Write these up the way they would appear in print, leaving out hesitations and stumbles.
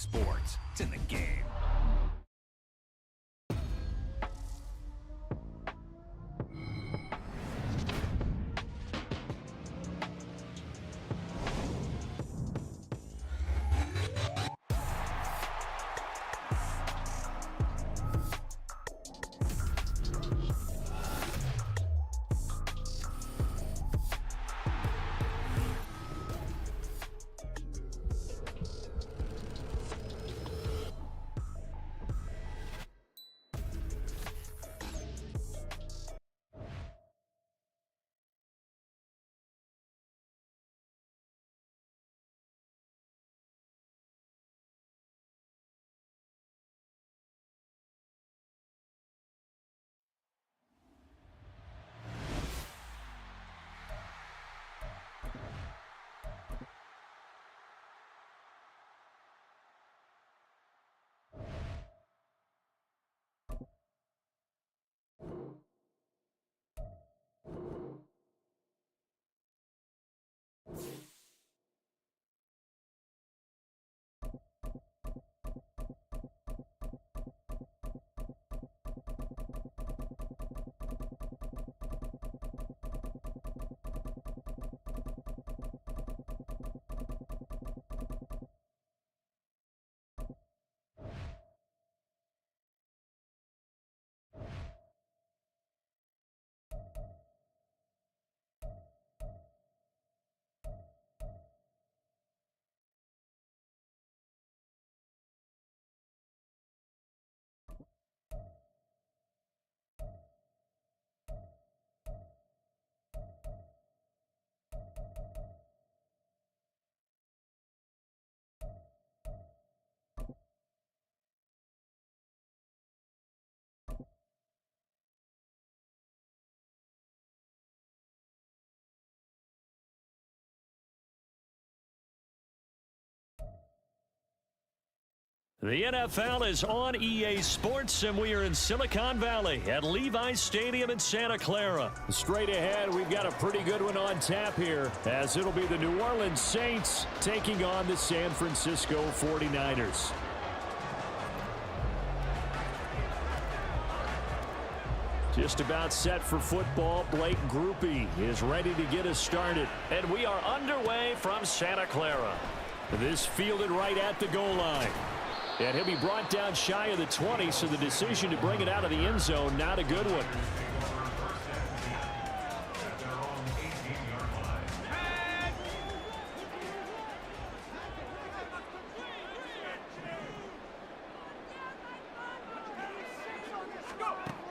sports. It's in the game. The NFL is on EA Sports, and we are in Silicon Valley at Levi's Stadium in Santa Clara. Straight ahead, we've got a pretty good one on tap here, as it'll be the New Orleans Saints taking on the San Francisco 49ers. Just about set for football. Blake Groupie is ready to get us started. And we are underway from Santa Clara. This fielded right at the goal line. And he'll be brought down shy of the 20, so the decision to bring it out of the end zone, not a good one.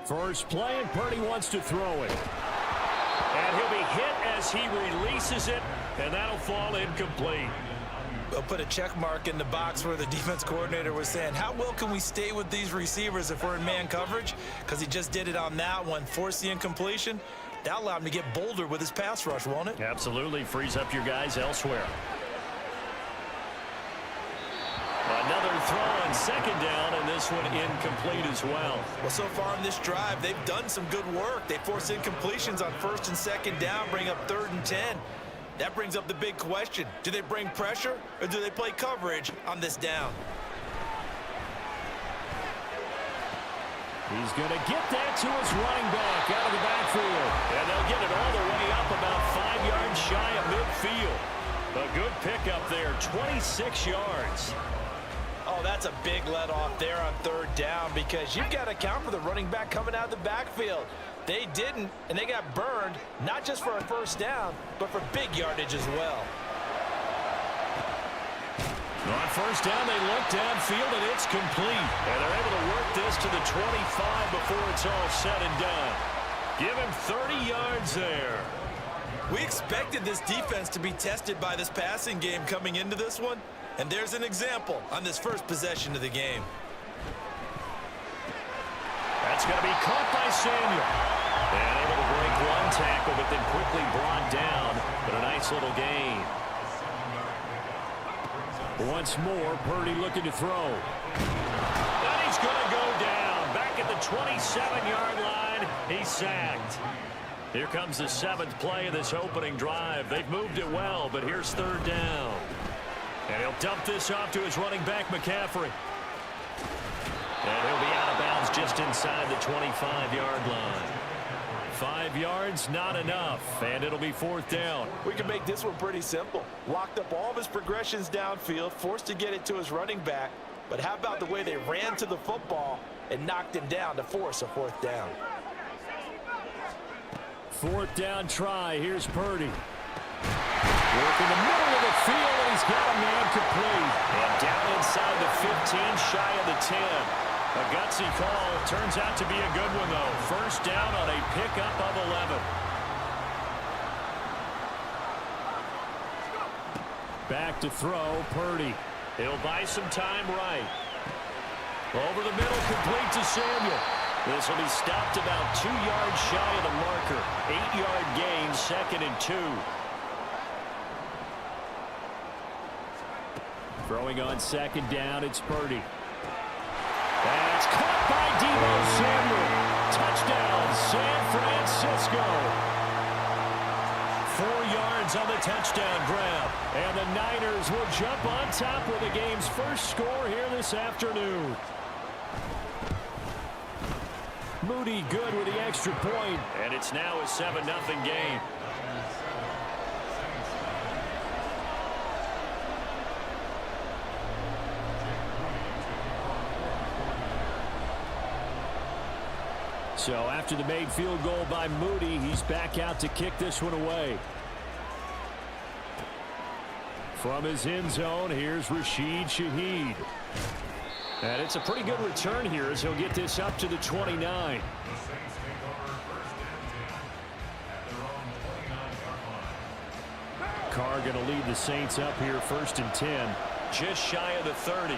First play, and Purdy wants to throw it. And he'll be hit as he releases it, and that'll fall incomplete. We'll put a check mark in the box where the defense coordinator was saying, how well can we stay with these receivers if we're in man coverage? Because he just did it on that one, forced the incompletion. That'll allow him to get bolder with his pass rush, won't it? Absolutely. Frees up your guys elsewhere. Another throw on second down, and this one incomplete as well. Well, so far in this drive, they've done some good work. They force incompletions on first and second down, bring up 3rd and 10. That brings up the big question. Do they bring pressure, or do they play coverage on this down? He's going to get that to his running back out of the backfield. And they'll get it all the way up about 5 yards shy of midfield. A good pickup there, 26 yards. Oh, that's a big let off there on 3rd down, because you've got to account for the running back coming out of the backfield. They didn't, and they got burned, not just for a first down, but for big yardage as well. On first down, they look downfield, and it's complete. And they're able to work this to the 25 before it's all said and done. Give him 30 yards there. We expected this defense to be tested by this passing game coming into this one, and there's an example on this first possession of the game. That's going to be caught by Samuel. And able to break one tackle, but then quickly brought down. But a nice little gain. Once more, Purdy looking to throw. And he's going to go down. Back at the 27-yard line, he's sacked. Here comes the 7th play of this opening drive. They've moved it well, but here's 3rd down. And he'll dump this off to his running back, McCaffrey. And he'll be out of bounds just inside the 25-yard line. 5 yards, not enough, and it'll be 4th down. We can make this one pretty simple. Locked up all of his progressions downfield, forced to get it to his running back. But how about the way they ran to the football and knocked him down to force a 4th down? 4th down try. Here's Purdy. Work in the middle of the field, and he's got a man complete. And down inside the 15, shy of the 10. A gutsy call. Turns out to be a good one, though. 1st down on a pickup of 11. Back to throw, Purdy. He'll buy some time right. Over the middle, complete to Samuel. This will be stopped about 2 yards shy of the marker. 8-yard gain, 2nd and 2. Throwing on 2nd down, it's Purdy. That's caught by Deebo Samuel. Touchdown, San Francisco. 4 yards on the touchdown grab. And the Niners will jump on top with the game's first score here this afternoon. Moody good with the extra point. And it's now a 7-0 game. So after the made field goal by Moody, he's back out to kick this one away. From his end zone, here's Rashid Shaheed. And it's a pretty good return here as he'll get this up to the 29. Carr going to lead the Saints up here 1st and 10. Just shy of the 30.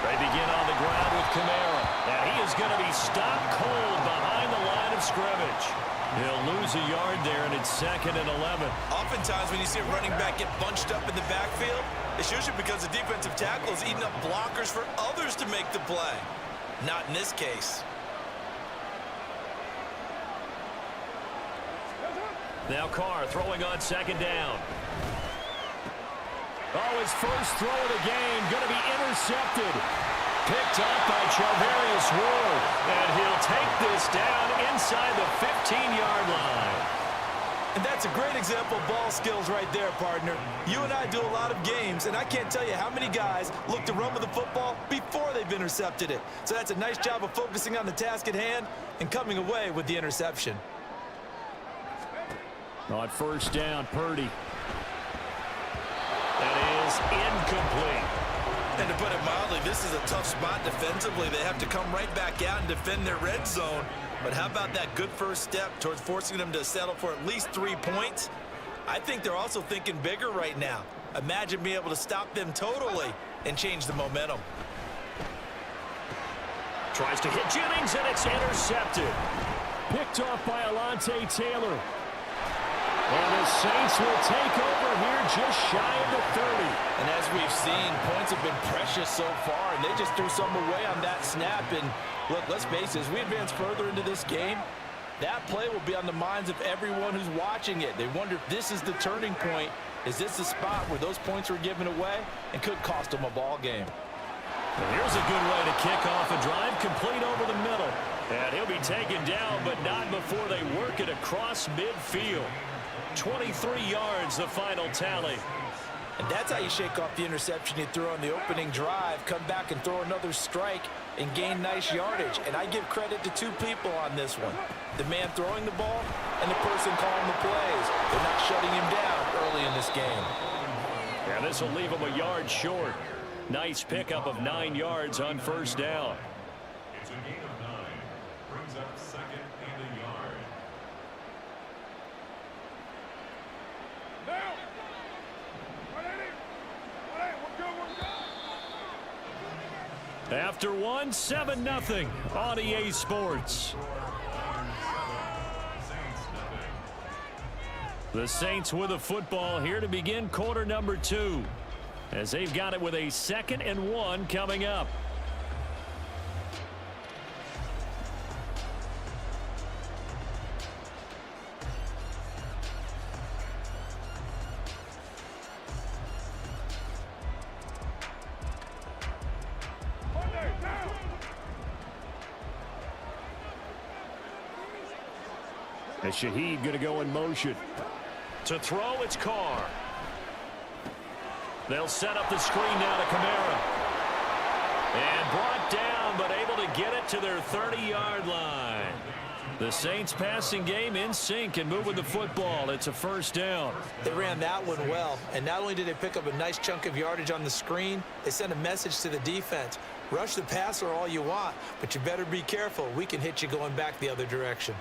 They begin on the ground with Kamara. And he is going to be stopped cold behind the line of scrimmage. He'll lose a yard there, and it's 2nd and 11. Oftentimes when you see a running back get bunched up in the backfield, it's usually because the defensive tackle is eating up blockers for others to make the play. Not in this case. Now Carr throwing on 2nd down. Oh, his first throw of the game going to be intercepted. Picked up by Charvarius Ward. And he'll take this down inside the 15-yard line. And that's a great example of ball skills right there, partner. You and I do a lot of games, and I can't tell you how many guys look to run with the football before they've intercepted it. So that's a nice job of focusing on the task at hand and coming away with the interception. On 1st down, Purdy. That is incomplete. And to put it mildly, this is a tough spot defensively. They have to come right back out and defend their red zone. But how about that good first step towards forcing them to settle for at least 3 points? I think they're also thinking bigger right now. Imagine being able to stop them totally and change the momentum. Tries to hit Jennings, and it's intercepted. Picked off by Alontae Taylor. And the Saints will take over here just shy of the 30. And as we've seen, points have been precious so far, and they just threw some away on that snap. And look, let's face it, as we advance further into this game, that play will be on the minds of everyone who's watching it. They wonder if this is the turning point. Is this the spot where those points were given away and could cost them a ball game? And here's a good way to kick off a drive, complete over the middle. And he'll be taken down, but not before they work it across midfield. 23 yards, the final tally. And that's how you shake off the interception you threw on the opening drive, come back and throw another strike and gain nice yardage. And I give credit to 2 people on this one. The man throwing the ball and the person calling the plays. They're not shutting him down early in this game. Yeah, this will leave him a yard short. Nice pickup of 9 yards on 1st down. It's a gain of 9. Brings up 2nd and a yard. After one, 7-0 on EA Sports. The Saints with a football here to begin quarter number 2, as they've got it with a 2nd and 1 coming up. And Shaheed going to go in motion. To throw, it's Carr. They'll set up the screen now to Kamara. And brought down, but able to get it to their 30-yard line. The Saints passing game in sync and moving the football. It's a first down. They ran that one well, and not only did they pick up a nice chunk of yardage on the screen, they sent a message to the defense. Rush the passer all you want, but you better be careful. We can hit you going back the other direction.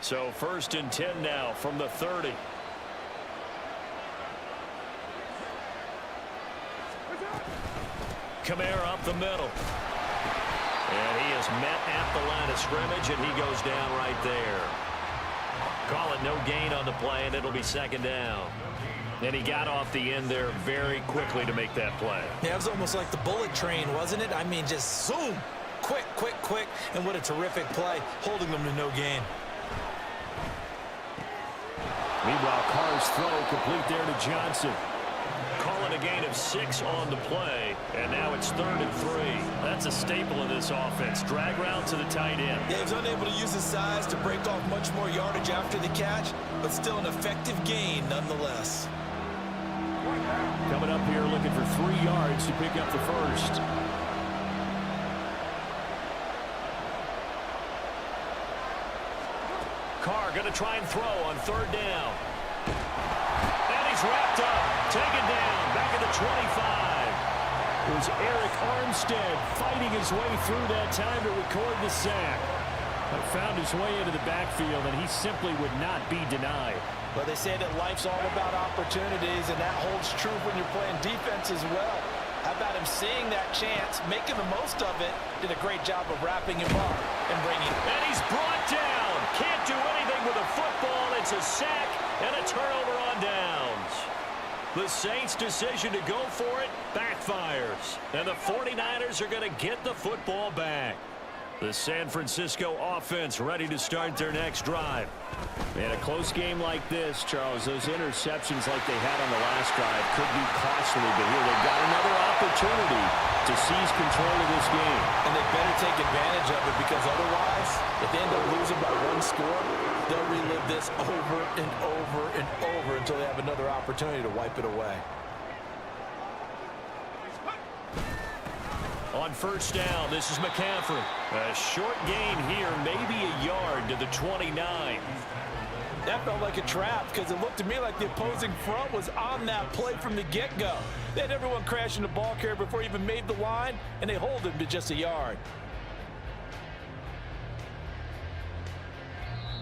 So 1st and 10 now from the 30. Kamara up the middle. And he is met at the line of scrimmage, and he goes down right there. Call it no gain on the play, and it'll be 2nd down. And he got off the end there very quickly to make that play. Yeah, it was almost like the bullet train, wasn't it? I mean, just zoom. Quick, quick, quick. And what a terrific play, holding them to no gain. Meanwhile, Carr's throw complete there to Johnson. Calling a gain of 6 on the play, and now it's 3rd and 3. That's a staple of this offense. Drag route to the tight end. Yeah, he was unable to use his size to break off much more yardage after the catch, but still an effective gain nonetheless. Coming up here looking for 3 yards to pick up the first. Carr going to try and throw on 3rd down. And he's wrapped up. Taken down. Back at the 25. It was Eric Armstead fighting his way through that time to record the sack. But found his way into the backfield, and he simply would not be denied. But they say that life's all about opportunities, and that holds true when you're playing defense as well. How about him seeing that chance, making the most of it, did a great job of wrapping him up and bringing it. And he's brought down. Can't do anything with a football. It's a sack and a turnover on downs. The Saints' decision to go for it backfires. And the 49ers are going to get the football back. The San Francisco offense ready to start their next drive. In a close game like this, Charles, those interceptions like they had on the last drive could be costly, but here they've got another opportunity to seize control of this game. And they better take advantage of it, because otherwise, if they end up losing by 1 score, they'll relive this over and over and over until they have another opportunity to wipe it away. On 1st down, this is McCaffrey. A short gain here, maybe a yard to the 29. That felt like a trap, because it looked to me like the opposing front was on that play from the get-go. They had everyone crashing the ball carrier before he even made the line, and they hold him to just a yard.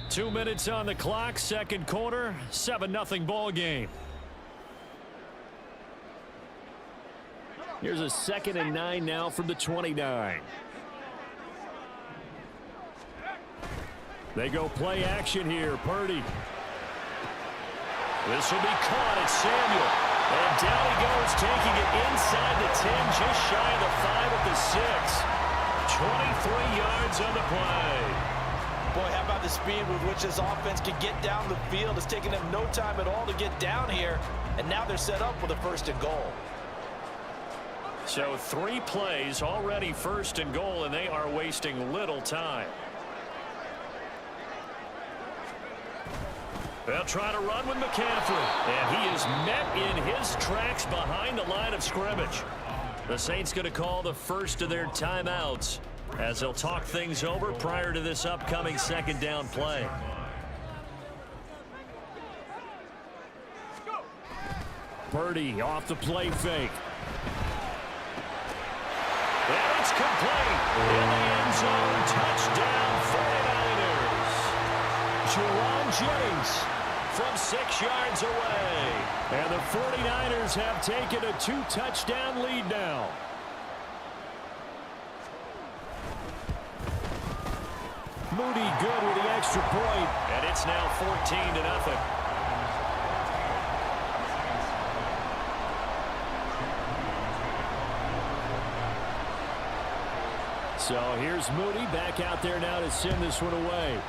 2 minutes on the clock, 2nd quarter, 7-0 ball game. Here's a 2nd and 9 now from the 29. They go play action here. Purdy. This will be caught. It's Samuel. And down he goes, taking it inside the 10, just shy of the 5 at the 6. 23 yards on the play. Boy, how about the speed with which this offense can get down the field? It's taken them no time at all to get down here, and now they're set up with a 1st and goal. So 3 plays already 1st and goal, and they are wasting little time. They'll try to run with McCaffrey, and he is met in his tracks behind the line of scrimmage. The Saints going to call the first of their timeouts as they'll talk things over prior to this upcoming 2nd down play. Purdy off the play fake. And it's complete. In the end zone, touchdown 49ers. Jerron Jennings from 6 yards away. And the 49ers have taken a 2-touchdown lead now. Moody good with the extra point, and it's now 14-0. So here's Moody back out there now to send this one away.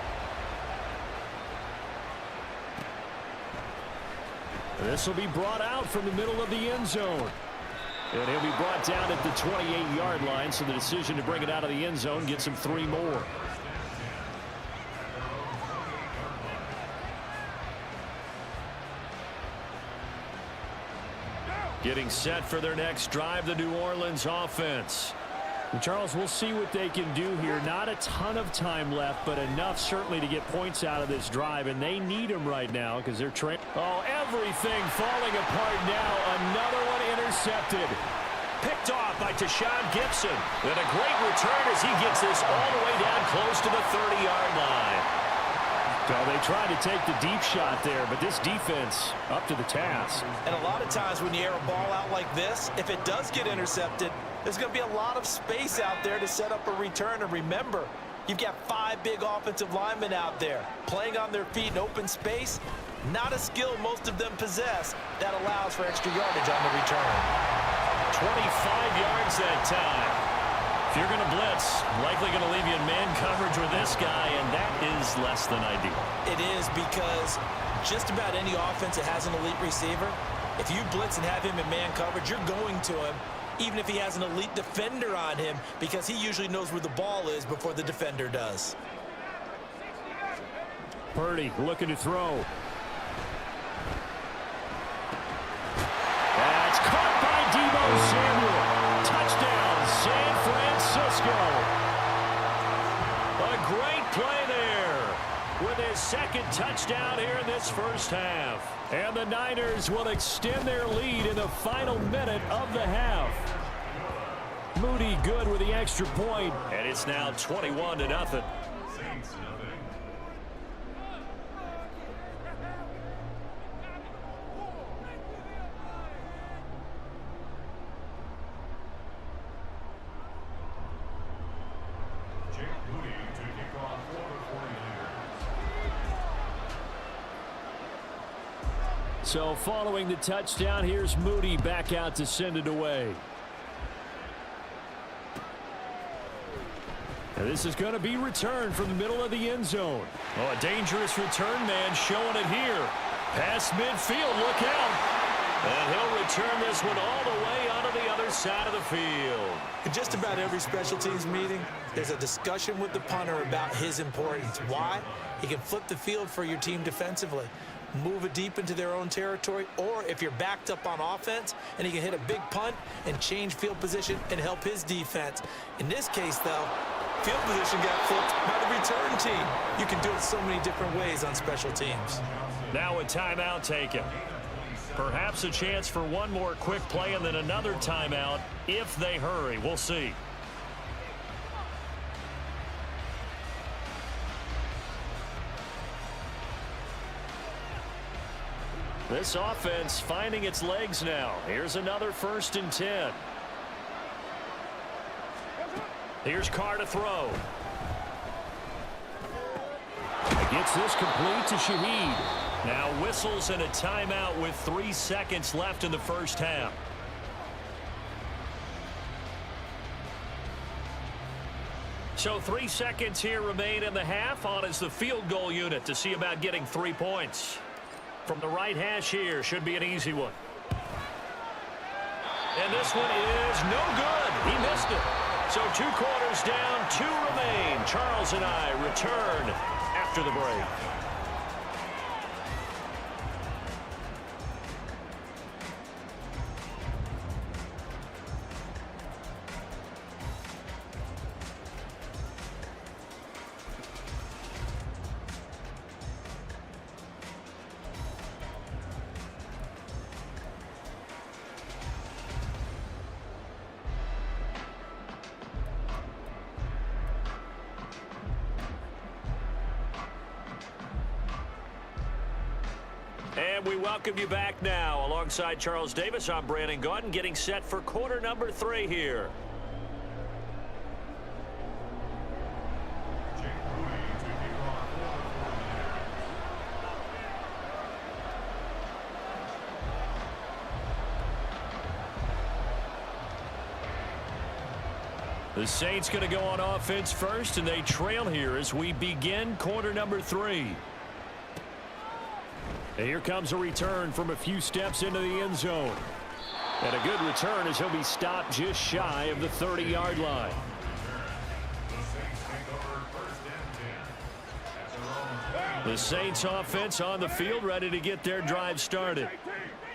This will be brought out from the middle of the end zone. And he'll be brought down at the 28-yard line, so the decision to bring it out of the end zone gets him 3 more. Getting set for their next drive, the New Orleans offense. Charles, we'll see what they can do here. Not a ton of time left, but enough certainly to get points out of this drive, and they need them right now because they're trying. Oh, everything falling apart now. Another one intercepted. Picked off by Tashawn Gibson. And a great return as he gets this all the way down close to the 30-yard line. So they tried to take the deep shot there, but this defense up to the task. And a lot of times when you air a ball out like this, if it does get intercepted, there's going to be a lot of space out there to set up a return. And remember, you've got 5 big offensive linemen out there playing on their feet in open space. Not a skill most of them possess that allows for extra yardage on the return. 25 yards that time. If you're going to blitz, likely going to leave you in man coverage with this guy, and that is less than ideal. It is, because just about any offense that has an elite receiver, if you blitz and have him in man coverage, you're going to him, even if he has an elite defender on him, because he usually knows where the ball is before the defender does. Purdy looking to throw. That's caught by Deebo Samuel. Touchdown, San Francisco. A great play there with his second touchdown here in this first half. And the Niners will extend their lead in the final minute of the half. Moody good with the extra point, and it's now 21-0. Saints nothing. So following the touchdown, here's Moody back out to send it away. And this is going to be returned from the middle of the end zone. Oh, a dangerous return man showing it here. Past midfield, look out. And he'll return this one all the way onto the other side of the field. In just about every special teams meeting, there's a discussion with the punter about his importance. Why? He can flip the field for your team defensively, move it deep into their own territory, or if you're backed up on offense, and he can hit a big punt and change field position and help his defense. In this case, though, field position got flipped by the return team. You can do it so many different ways on special teams. Now a timeout taken. Perhaps a chance for one more quick play and then another timeout if they hurry. We'll see. This offense finding its legs now. Here's another 1st and 10. Here's Carr to throw. Gets this complete to Shaheed. Now whistles and a timeout with 3 seconds left in the first half. So 3 seconds here remain in the half. On is the field goal unit to see about getting 3 points. From the right hash here, should be an easy one. And this one is no good. He missed it. So 2 quarters down, 2 remain. Charles and I return after the break. And we welcome you back now. Alongside Charles Davis, I'm Brandon Gaudin, getting set for quarter number 3 here. The Saints going to go on offense first, and they trail here as we begin quarter number 3. And here comes a return from a few steps into the end zone. And a good return as he'll be stopped just shy of the 30-yard line. The Saints offense on the field, ready to get their drive started.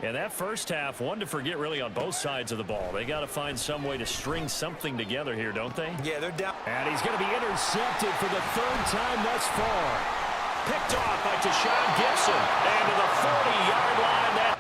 And that first half, one to forget really on both sides of the ball. They got to find some way to string something together here, don't they? Yeah, they're down. And he's going to be intercepted for the third time thus far. Picked off by Deshaun Gibson. And to the 40-yard line. That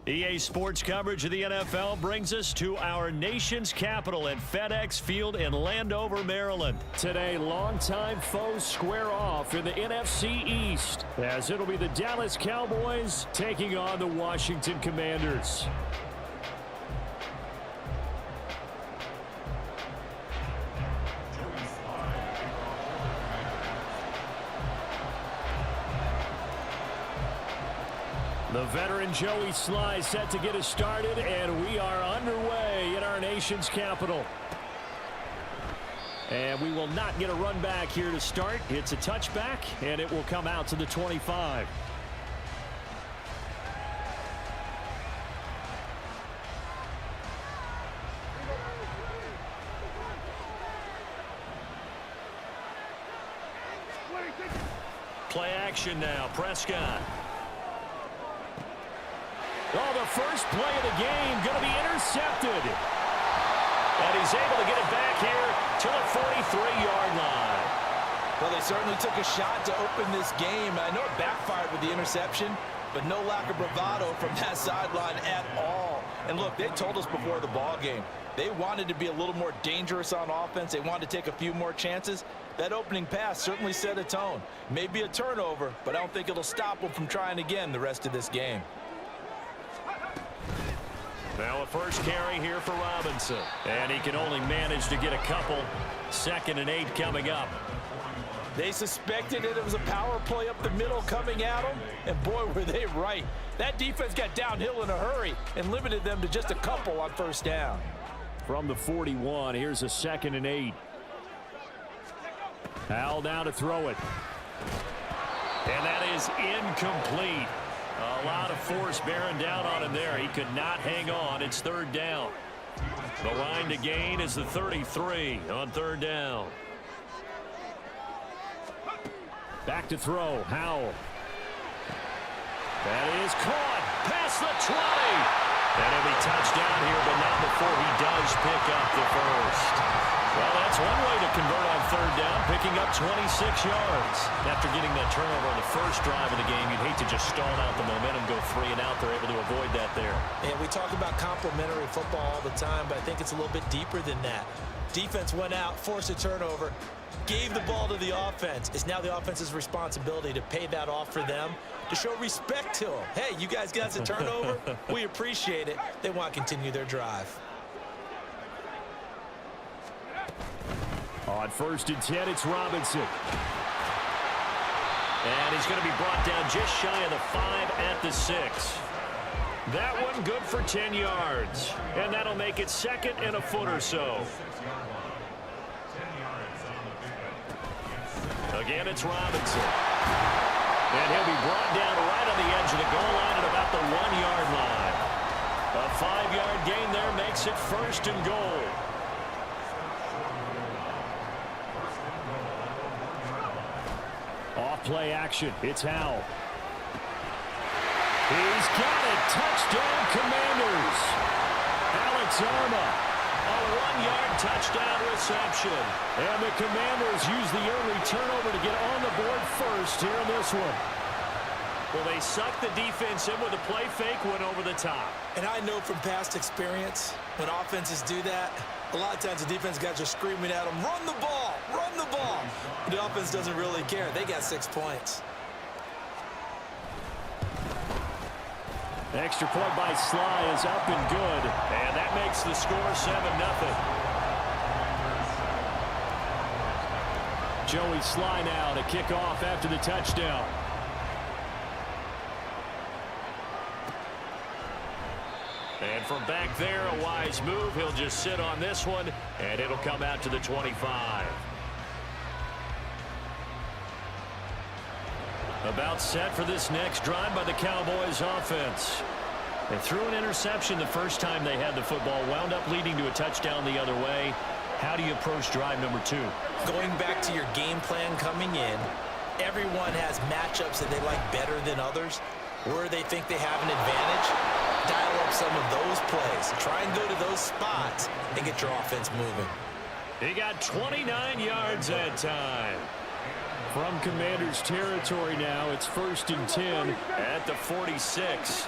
EA Sports coverage of the NFL brings us to our nation's capital at FedEx Field in Landover, Maryland. Today, longtime foes square off in the NFC East, as it'll be the Dallas Cowboys taking on the Washington Commanders. The veteran Joey Sly set to get us started, and we are underway in our nation's capital. And we will not get a run back here to start. It's a touchback, and it will come out to the 25. Play action now, Prescott. Oh, the first play of the game going to be intercepted. And he's able to get it back here to the 43-yard line. Well, they certainly took a shot to open this game. I know it backfired with the interception, but no lack of bravado from that sideline at all. And look, they told us before the ball game, they wanted to be a little more dangerous on offense. They wanted to take a few more chances. That opening pass certainly set a tone. Maybe a turnover, but I don't think it'll stop them from trying again the rest of this game. Now a first carry here for Robinson. And he can only manage to get a couple. 2nd and 8 coming up. They suspected it was a power play up the middle coming at them, and boy, were they right. That defense got downhill in a hurry and limited them to just a couple on first down. From the 41, here's a 2nd and 8. Howell down to throw it. And that is incomplete. A lot of force bearing down on him there. He could not hang on. It's 3rd down. The line to gain is the 33 on 3rd down. Back to throw. Howell. That is caught. Past the 20. And he'll be touchdown here, but not before he does pick up the first. Well, that's one way to convert on 3rd down, picking up 26 yards. After getting that turnover on the first drive of the game, you'd hate to just stall out the momentum, go 3 and out. They're able to avoid that there. And we talk about complementary football all the time, but I think it's a little bit deeper than that. Defense went out, forced a turnover, gave the ball to the offense. It's now the offense's responsibility to pay that off for them, to show respect to them. Hey, you guys got us a turnover. We appreciate it. They want to continue their drive. On 1st and 10, it's Robinson. And he's going to be brought down just shy of the 5 at the 6. That one good for 10 yards. And that'll make it 2nd and a foot or so. Again, it's Robinson. And he'll be brought down right on the edge of the goal line at about the 1-yard line. A 5-yard gain there makes it 1st and goal. Off play action. It's Howell. He's got it. Touchdown, Commanders. Alex Arma. A 1-yard touchdown reception. And the Commanders use the early turnover to get on the board first here in this one. Well, they sucked the defense in with a play fake, went over the top. And I know from past experience, when offenses do that, a lot of times the defense guys are screaming at them, run the ball, run the ball. The offense doesn't really care. They got 6 points. Extra point by Sly is up and good. And that makes the score 7-0. Joey Sly now to kick off after the touchdown. And from back there, a wise move. He'll just sit on this one, and it'll come out to the 25. About set for this next drive by the Cowboys offense. They threw an interception the first time they had the football, wound up leading to a touchdown the other way. How do you approach drive number 2? Going back to your game plan coming in, everyone has matchups that they like better than others, where they think they have an advantage. Dial up some of those plays. Try and go to those spots and get your offense moving. He got 29 yards that time. From Commanders territory now, it's 1st and 10 at the 46.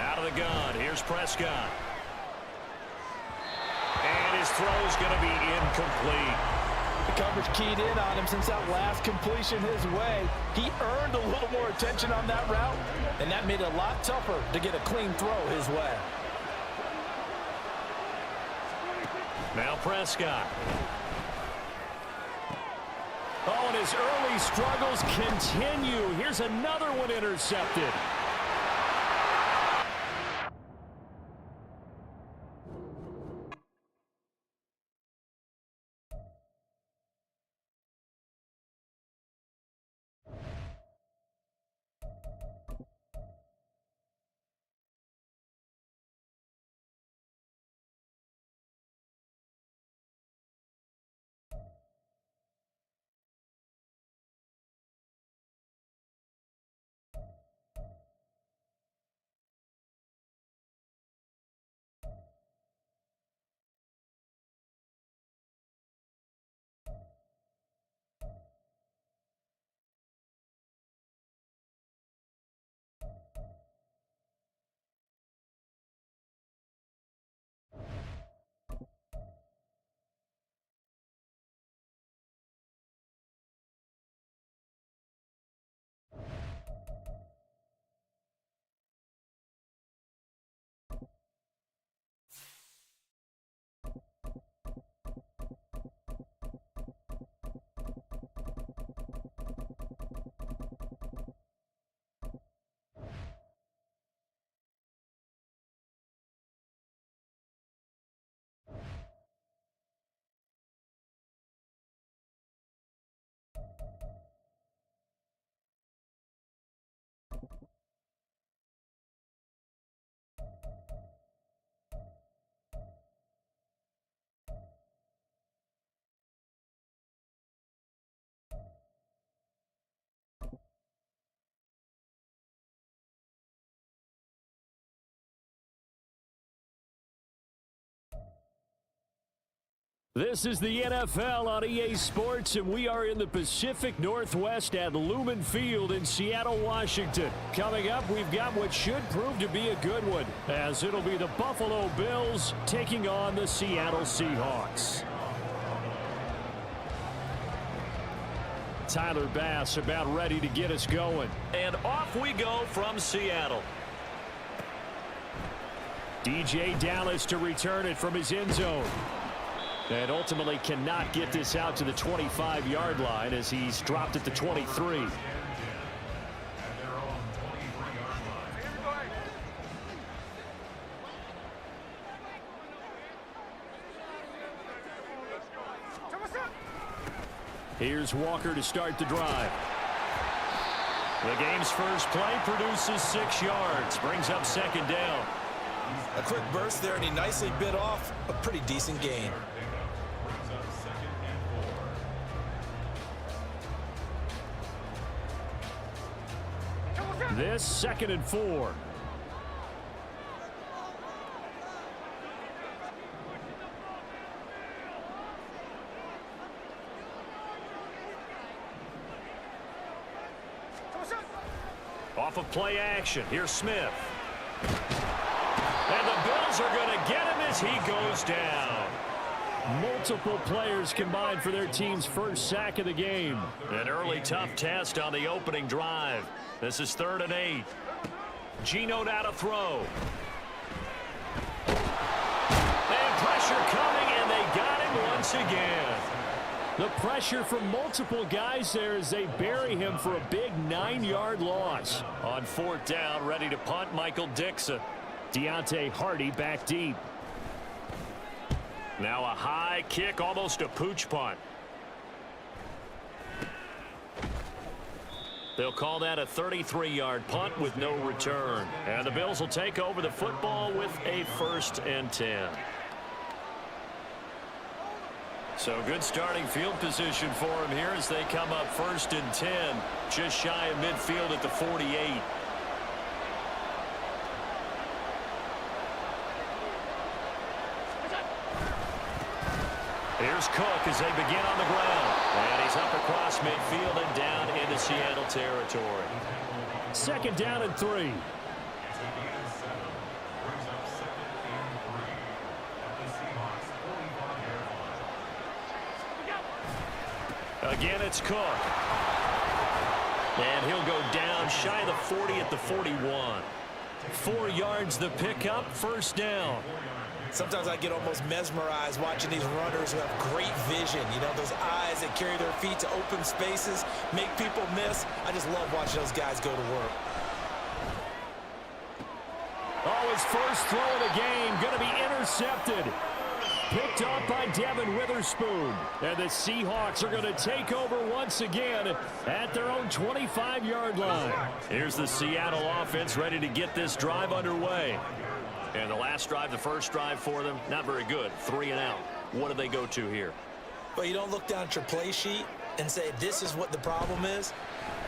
Out of the gun, here's Prescott. And his throw's going to be incomplete. The coverage keyed in on him since that last completion his way. He earned a little more attention on that route, and that made it a lot tougher to get a clean throw his way. Now Prescott. Oh, and his early struggles continue. Here's another one intercepted. This is the NFL on EA Sports, and we are in the Pacific Northwest at Lumen Field in Seattle, Washington. Coming up, we've got what should prove to be a good one, as it'll be the Buffalo Bills taking on the Seattle Seahawks. Tyler Bass about ready to get us going. And off we go from Seattle. DJ Dallas to return it from his end zone. And ultimately cannot get this out to the 25-yard line as he's dropped at the 23. Here's Walker to start the drive. The game's first play produces 6 yards, brings up second down. A quick burst there, and he nicely bit off a pretty decent gain. This 2nd and 4. Off of play action. Here's Smith. And the Bills are going to get him as he goes down. Multiple players combined for their team's first sack of the game. An early tough test on the opening drive. This is 3rd and 8. Geno now to throw. And pressure coming, and they got him once again. The pressure from multiple guys there as they bury him for a big 9-yard loss. On 4th down, ready to punt, Michael Dixon. Deontay Hardy back deep. Now a high kick, almost a pooch punt. They'll call that a 33-yard punt with no return. And the Bills will take over the football with a 1st and 10. So good starting field position for him here as they come up 1st and 10, just shy of midfield at the 48. Here's Cook as they begin on the ground. And he's up across midfield and down into Seattle territory. 2nd down and 3. Again, it's Cook. And he'll go down shy of the 40 at the 41. 4 yards the pickup, 1st down. Sometimes I get almost mesmerized watching these runners who have great vision. You know, those eyes that carry their feet to open spaces, make people miss. I just love watching those guys go to work. Oh, his first throw of the game going to be intercepted. Picked up by Devin Witherspoon. And the Seahawks are going to take over once again at their own 25-yard line. Here's the Seattle offense ready to get this drive underway. And the last drive, the first drive for them, not very good. 3 and out. What do they go to here? Well, you don't look down at your play sheet and say, this is what the problem is.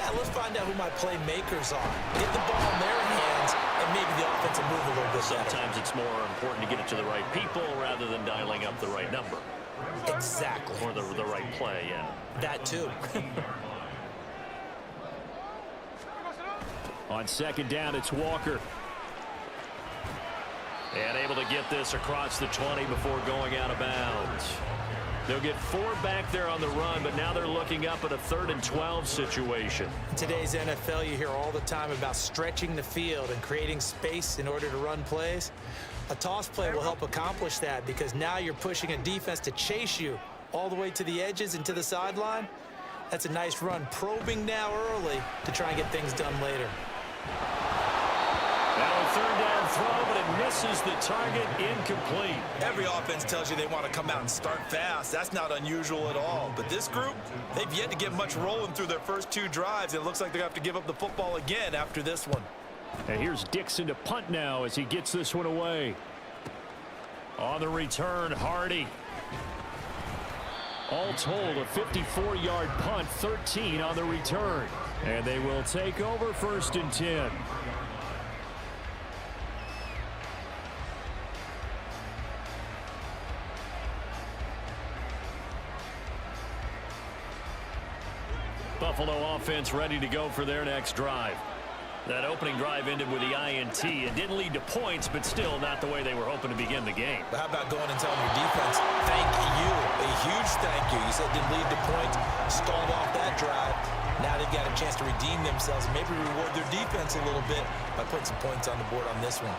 Now, let's find out who my playmakers are. Get the ball in their hands, and maybe the offense will move a little bit better. Sometimes it's more important to get it to the right people rather than dialing up the right number. Exactly. Or the right play, yeah. That too. On 2nd down, it's Walker. And able to get this across the 20 before going out of bounds. They'll get 4 back there on the run, but now they're looking up at a 3rd and 12 situation. In today's NFL, you hear all the time about stretching the field and creating space in order to run plays. A toss play will help accomplish that because now you're pushing a defense to chase you all the way to the edges and to the sideline. That's a nice run, probing now early to try and get things done later. Now a 3rd down throw, but it misses the target, incomplete. Every offense tells you they want to come out and start fast. That's not unusual at all. But this group, they've yet to get much rolling through their first 2 drives. It looks like they're going to have to give up the football again after this one. And here's Dixon to punt now as he gets this one away. On the return, Hardy. All told, a 54-yard punt, 13 on the return. And they will take over 1st and 10. Buffalo offense ready to go for their next drive. That opening drive ended with the INT. It didn't lead to points, but still not the way they were hoping to begin the game. But how about going and telling your defense, thank you, a huge thank you. You said it didn't lead to points, stalled off that drive. Now they've got a chance to redeem themselves and maybe reward their defense a little bit by putting some points on the board on this one.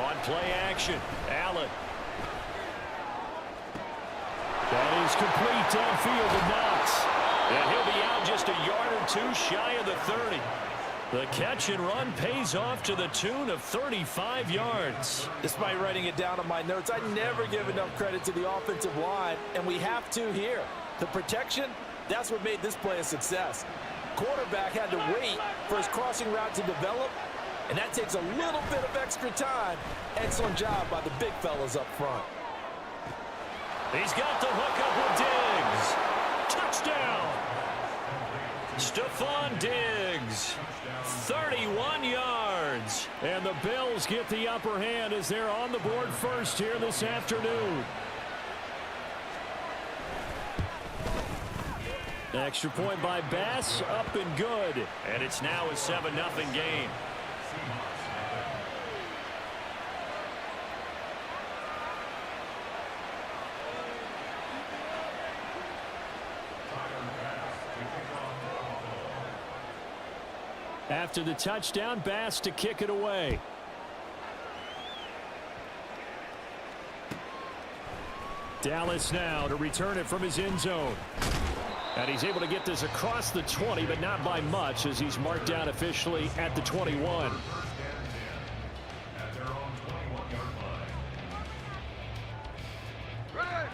On play action, Allen. That is complete downfield to Knox. And he'll be out just a yard or 2 shy of the 30. The catch and run pays off to the tune of 35 yards. Despite writing it down on my notes, I never give enough credit to the offensive line, and we have to here. The protection, that's what made this play a success. Quarterback had to wait for his crossing route to develop, and that takes a little bit of extra time. Excellent job by the big fellas up front. He's got the hook up with Diggs. Touchdown. Stephon Diggs, 31 yards. And the Bills get the upper hand as they're on the board first here this afternoon. Extra point by Bass, up and good. And it's now a 7-0 game. After the touchdown, Bass to kick it away. Dallas now to return it from his end zone. And he's able to get this across the 20, but not by much as he's marked down officially at the 21.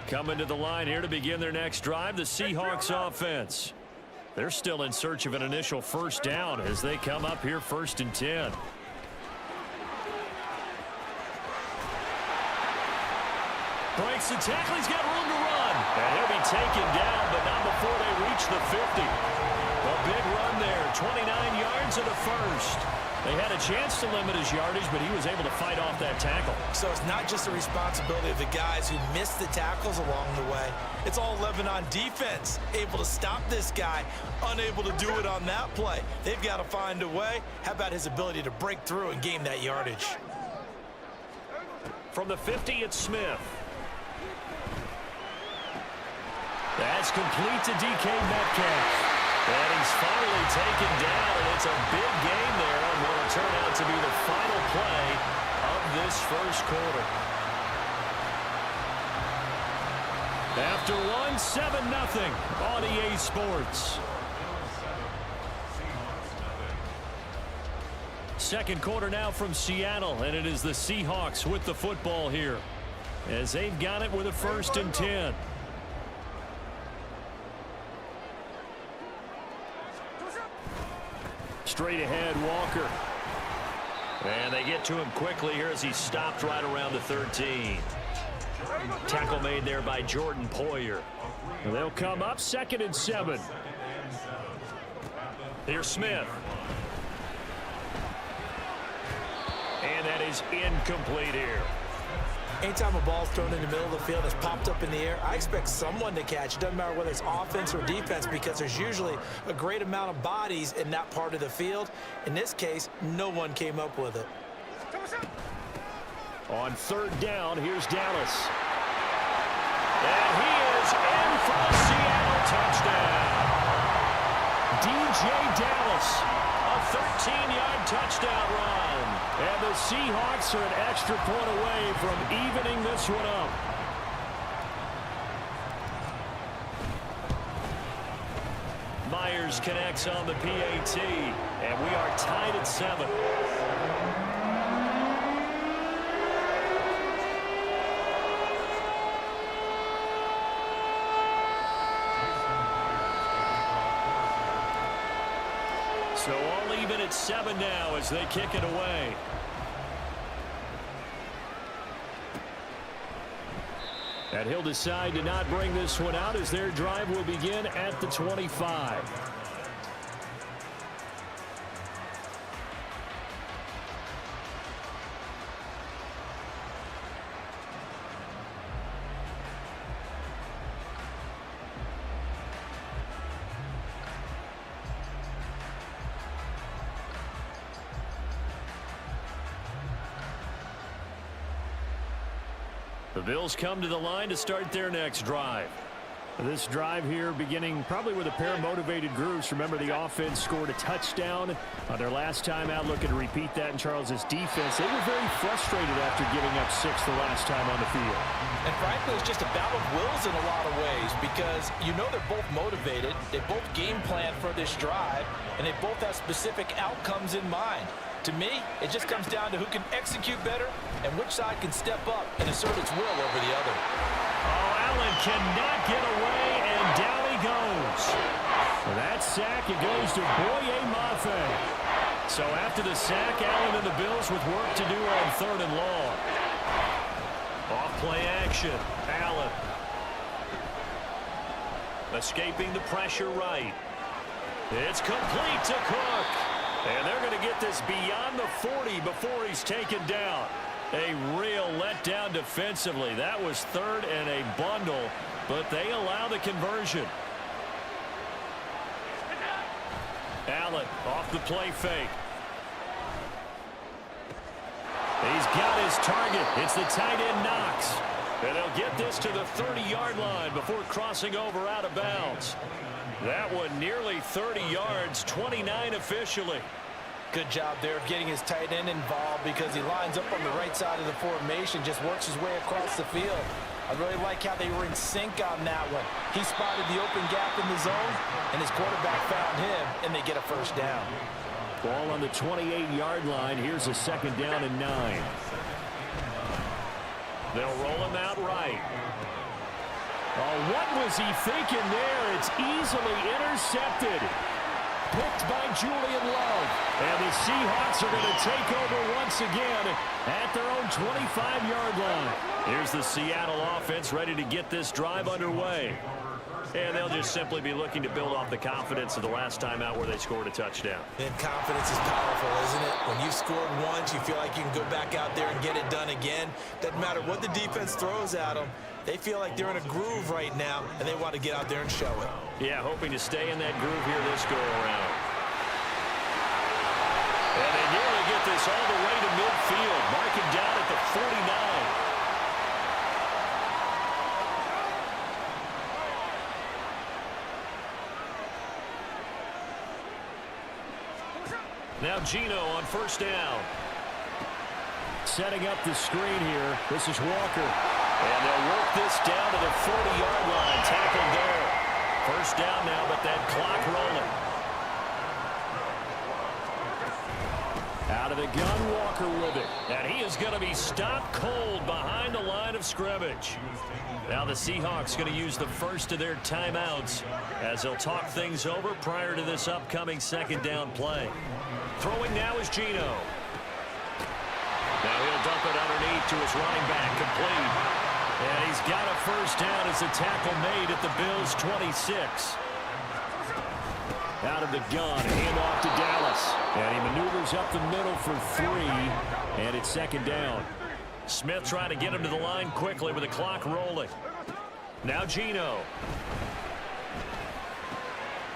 Coming to the line here to begin their next drive, the Seahawks offense. They're still in search of an initial first down as they come up here 1st and 10. Breaks the tackle. He's got room to run. And he'll be taken down, but not before they reach the 50. A big run there. 29 yards and a first. They had a chance to limit his yardage, but he was able to fight off that tackle. So it's not just the responsibility of the guys who missed the tackles along the way. It's all 11 on defense. Able to stop this guy. Unable to do it on that play. They've got to find a way. How about his ability to break through and gain that yardage? From the 50, it's Smith. That's complete to DK Metcalf. And he's finally taken down, and it's a big gain there on what will turn out to be the final play of this first quarter. After one, 7-0 on EA Sports. Second quarter now from Seattle, and it is the Seahawks with the football here as they've got it with a 1st and 10. Straight ahead, Walker. And they get to him quickly here as he stopped right around the 13. Tackle made there by Jordan Poyer. And they'll come up 2nd and 7. Here's Smith. And that is incomplete here. Anytime a ball's thrown in the middle of the field, it's popped up in the air, I expect someone to catch. It doesn't matter whether it's offense or defense because there's usually a great amount of bodies in that part of the field. In this case, no one came up with it. On 3rd down, here's Dallas. And he is in for a Seattle touchdown. DJ Dallas, a 13-yard touchdown run. And the Seahawks are an extra point away from evening this one up. Myers connects on the PAT, and we are tied at 7. So all even at 7 now as they kick it away. And he'll decide to not bring this one out as their drive will begin at the 25. The Bills come to the line to start their next drive. This drive here beginning probably with a pair of motivated groups. Remember, the offense scored a touchdown on their last time out. Looking to repeat that in Charles's defense. They were very frustrated after giving up 6 the last time on the field. And frankly, it's just a battle of wills in a lot of ways because you know they're both motivated. They both game plan for this drive, and they both have specific outcomes in mind. To me, it just comes down to who can execute better and which side can step up and assert its will over the other. Oh, Allen cannot get away, and down he goes. For that sack, it goes to Boye Mafe. So after the sack, Allen and the Bills with work to do on 3rd and long. Off-play action, Allen. Escaping the pressure right. It's complete to Cook. And they're going to get this beyond the 40 before he's taken down. A real letdown defensively. That was 3rd and a bundle, but they allow the conversion. Allen off the play fake. He's got his target. It's the tight end Knox. And they'll get this to the 30-yard line before crossing over out of bounds. That one nearly 30 yards, 29 officially. Good job there of getting his tight end involved because he lines up on the right side of the formation, just works his way across the field. I really like how they were in sync on that one. He spotted the open gap in the zone, and his quarterback found him, and they get a first down. Ball on the 28-yard line. Here's a 2nd down and 9. They'll roll him out right. Oh, what was he thinking there? It's easily intercepted. Picked by Julian Love. And the Seahawks are going to take over once again at their own 25-yard line. Here's the Seattle offense ready to get this drive underway. And they'll just simply be looking to build off the confidence of the last time out where they scored a touchdown. And confidence is powerful, isn't it? When you scored once, you feel like you can go back out there and get it done again. Doesn't matter what the defense throws at them. They feel like they're in a groove right now, and they want to get out there and show it. Yeah, hoping to stay in that groove here this go-around. And they nearly get this all the way to midfield. Marking down at the 49. Now Gino on 1st down. Setting up the screen here. This is Walker. And they'll work this down to the 40-yard line. Tackled there. 1st down now, but that clock rolling. Out of the gun, Walker with it. And he is going to be stopped cold behind the line of scrimmage. Now the Seahawks going to use the first of their timeouts as they'll talk things over prior to this upcoming 2nd down play. Throwing now is Gino. Now he'll dump it underneath to his running back, complete. And he's got a 1st down as the tackle made at the Bills' 26. Out of the gun, handoff to Dallas. And he maneuvers up the middle for 3, and it's 2nd down. Smith trying to get him to the line quickly with the clock rolling. Now Gino.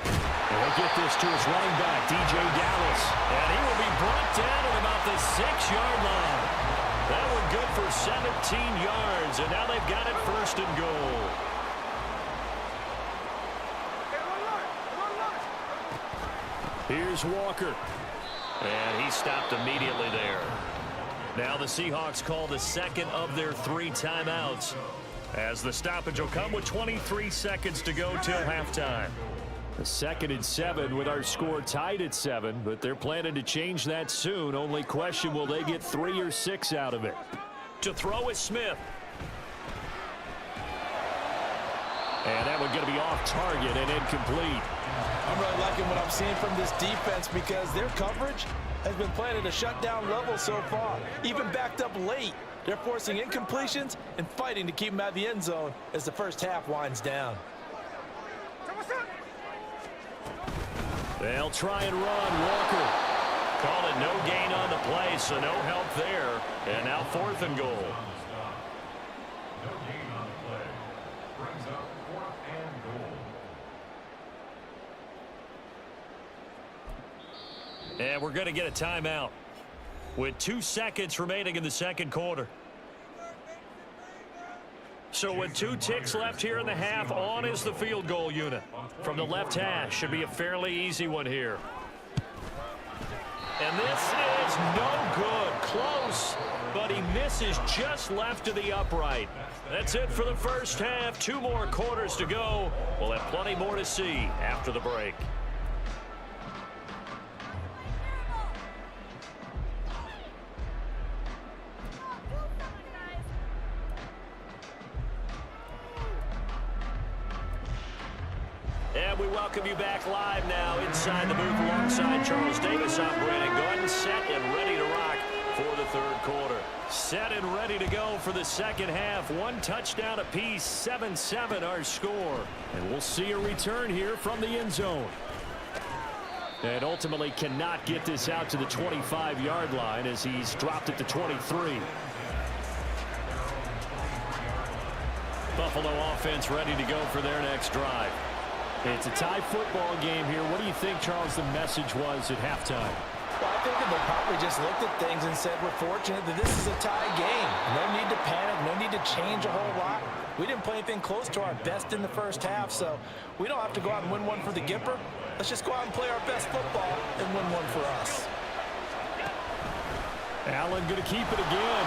He'll get this to his running back, DJ Dallas. And he will be brought down at about the 6-yard line. That one good for 17 yards, and now they've got it 1st and goal. Here's Walker. And he stopped immediately there. Now the Seahawks call the 2nd of their 3 timeouts, as the stoppage will come with 23 seconds to go till halftime. The 2nd and 7 with our score tied at 7, but they're planning to change that soon. Only question, will they get 3 or 6 out of it? To throw is Smith. And that one going to be off target and incomplete. I'm really liking what I'm seeing from this defense because their coverage has been playing at a shutdown level so far. Even backed up late, they're forcing incompletions and fighting to keep them out of the end zone as the first half winds down. They'll try and run. Walker. Call it no gain on the play, so no help there. And now 4th and goal. No gain on the play. Brings up 4th and goal. And we're going to get a timeout with 2 seconds remaining in the 2nd quarter. So with 2 ticks left here in the half, on is the field goal unit. From the left hash, should be a fairly easy one here. And this is no good. Close, but he misses just left to the upright. That's it for the first half. 2 more quarters to go. We'll have plenty more to see after the break. And we welcome you back live now inside the booth alongside Charles Davis. I'm Brandon Gordon, set and ready to rock for the third quarter. Set and ready to go for the second half. 1 touchdown apiece, 7-7 our score. And we'll see a return here from the end zone. And ultimately cannot get this out to the 25-yard line as he's dropped it to 23. Buffalo offense ready to go for their next drive. It's a tie football game here. What do you think, Charles, the message was at halftime? Well, I think that they probably just looked at things and said, we're fortunate that this is a tie game. No need to panic, no need to change a whole lot. We didn't play anything close to our best in the first half, so we don't have to go out and win one for the Gipper. Let's just go out and play our best football and win one for us. Allen going to keep it again.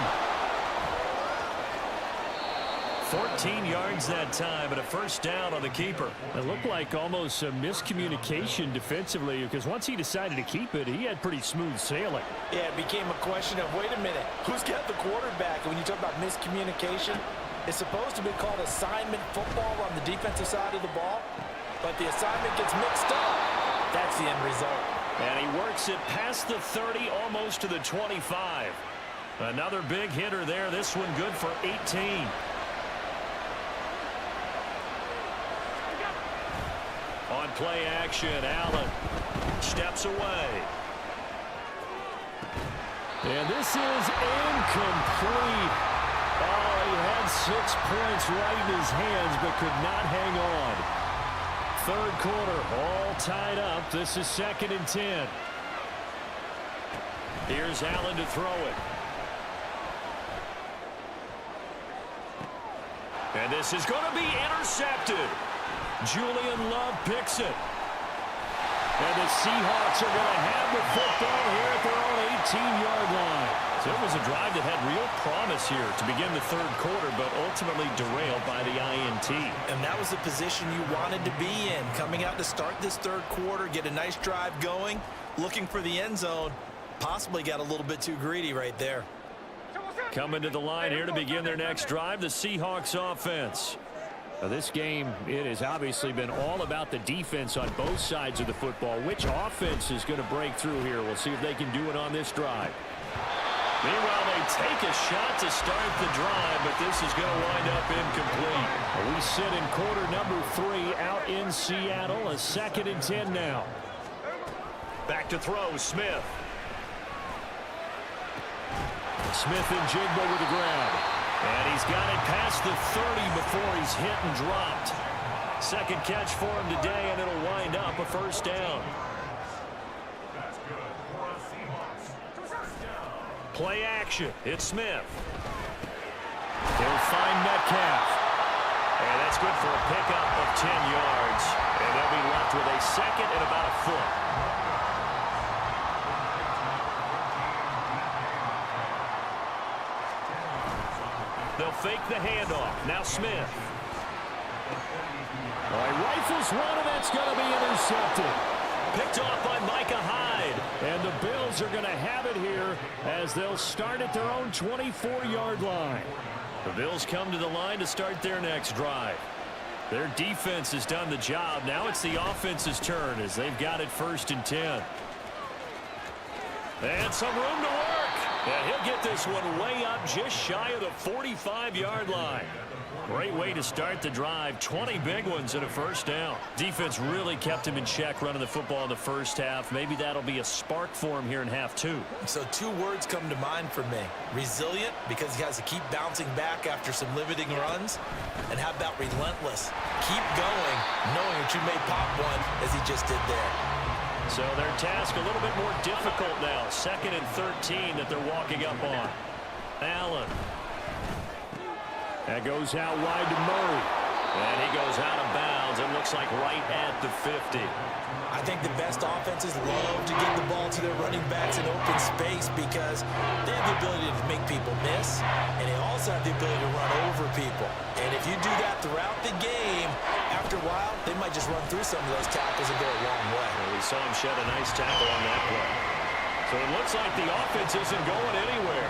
14 yards that time, and a first down on the keeper. It looked like almost a miscommunication defensively, because once he decided to keep it, he had pretty smooth sailing. Yeah, it became a question of, wait a minute, who's got the quarterback? And when you talk about miscommunication, it's supposed to be called assignment football on the defensive side of the ball, but the assignment gets mixed up. That's the end result. And he works it past the 30, almost to the 25. Another big hitter there, this one good for 18. On play action, Allen steps away. And this is incomplete. Oh, he had 6 points right in his hands, but could not hang on. Third quarter, all tied up. This is 2nd and 10. Here's Allen to throw it. And this is going to be intercepted. Julian Love picks it. And the Seahawks are going to have the football here at their own 18-yard line. So it was a drive that had real promise here to begin the third quarter, but ultimately derailed by the INT. And that was the position you wanted to be in. Coming out to start this third quarter, get a nice drive going, looking for the end zone. Possibly got a little bit too greedy right there. Coming to the line here to begin their next drive, the Seahawks offense. Now this game, it has obviously been all about the defense on both sides of the football. Which offense is going to break through here? We'll see if they can do it on this drive. Meanwhile, they take a shot to start the drive, but this is going to wind up incomplete. We sit in quarter number 3 out in Seattle. A 2nd and 10 now. Back to throw, Smith. Smith and Jigba with the grab. And he's got it past the 30 before he's hit and dropped. Second catch for him today, and it'll wind up a first down. Play action. It's Smith. He'll find Metcalf. And that's good for a pickup of 10 yards. And they'll be left with a 2nd and about a foot. They'll fake the handoff. Now Smith. All right, rifles one, and that's going to be intercepted. Picked off by Micah Hyde. And the Bills are going to have it here as they'll start at their own 24-yard line. The Bills come to the line to start their next drive. Their defense has done the job. Now it's the offense's turn as they've got it 1st and 10. And some room to work. And he'll get this one way up just shy of the 45-yard line. Great way to start the drive. 20 big ones and a first down. Defense really kept him in check running the football in the first half. Maybe that'll be a spark for him here in half 2. So 2 words come to mind for me. Resilient, because he has to keep bouncing back after some limiting runs. And how about relentless? Keep going, knowing that you may pop one as he just did there. So their task a little bit more difficult now. 2nd and 13 that they're walking up on. Allen. That goes out wide to Murray. And he goes out of bounds. It looks like right at the 50. I think the best offenses love to get the ball to their running backs in open space because they have the ability to make people miss, and they also have the ability to run over people. And if you do that throughout the game, after a while, they might just run through some of those tackles and go a long way. Well, we saw him shed a nice tackle on that play. So it looks like the offense isn't going anywhere.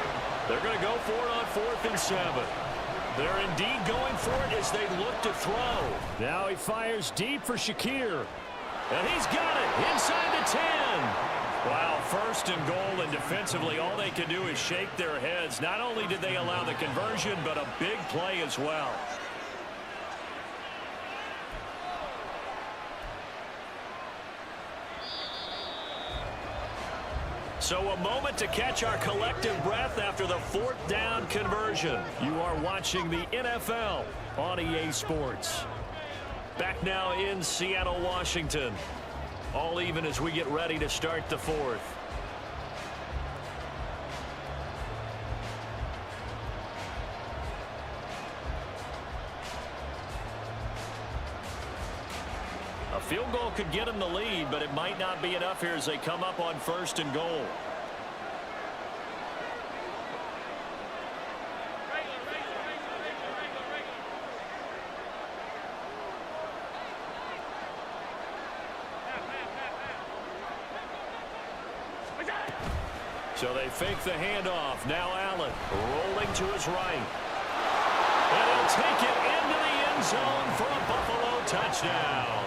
They're going to go for it on 4th and 7. They're indeed going for it as they look to throw. Now he fires deep for Shakir. And he's got it inside the 10. Wow, 1st and goal, and defensively all they can do is shake their heads. Not only did they allow the conversion, but a big play as well. So a moment to catch our collective breath after the 4th down conversion. You are watching the NFL on EA Sports. Back now in Seattle, Washington. All even as we get ready to start the 4th. A field goal could get them the lead, but it might not be enough here as they come up on 1st and goal. So they fake the handoff. Now Allen rolling to his right. And he'll take it into the end zone for a Buffalo touchdown.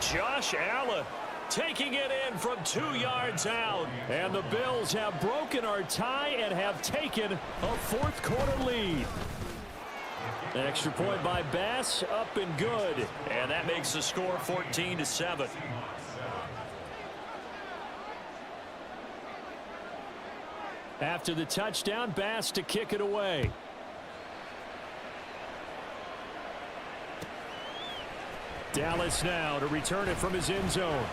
Josh Allen taking it in from 2 yards out. And the Bills have broken our tie and have taken a 4th quarter lead. An extra point by Bass, up and good. And that makes the score 14-7. After the touchdown, Bass to kick it away. Dallas now to return it from his end zone.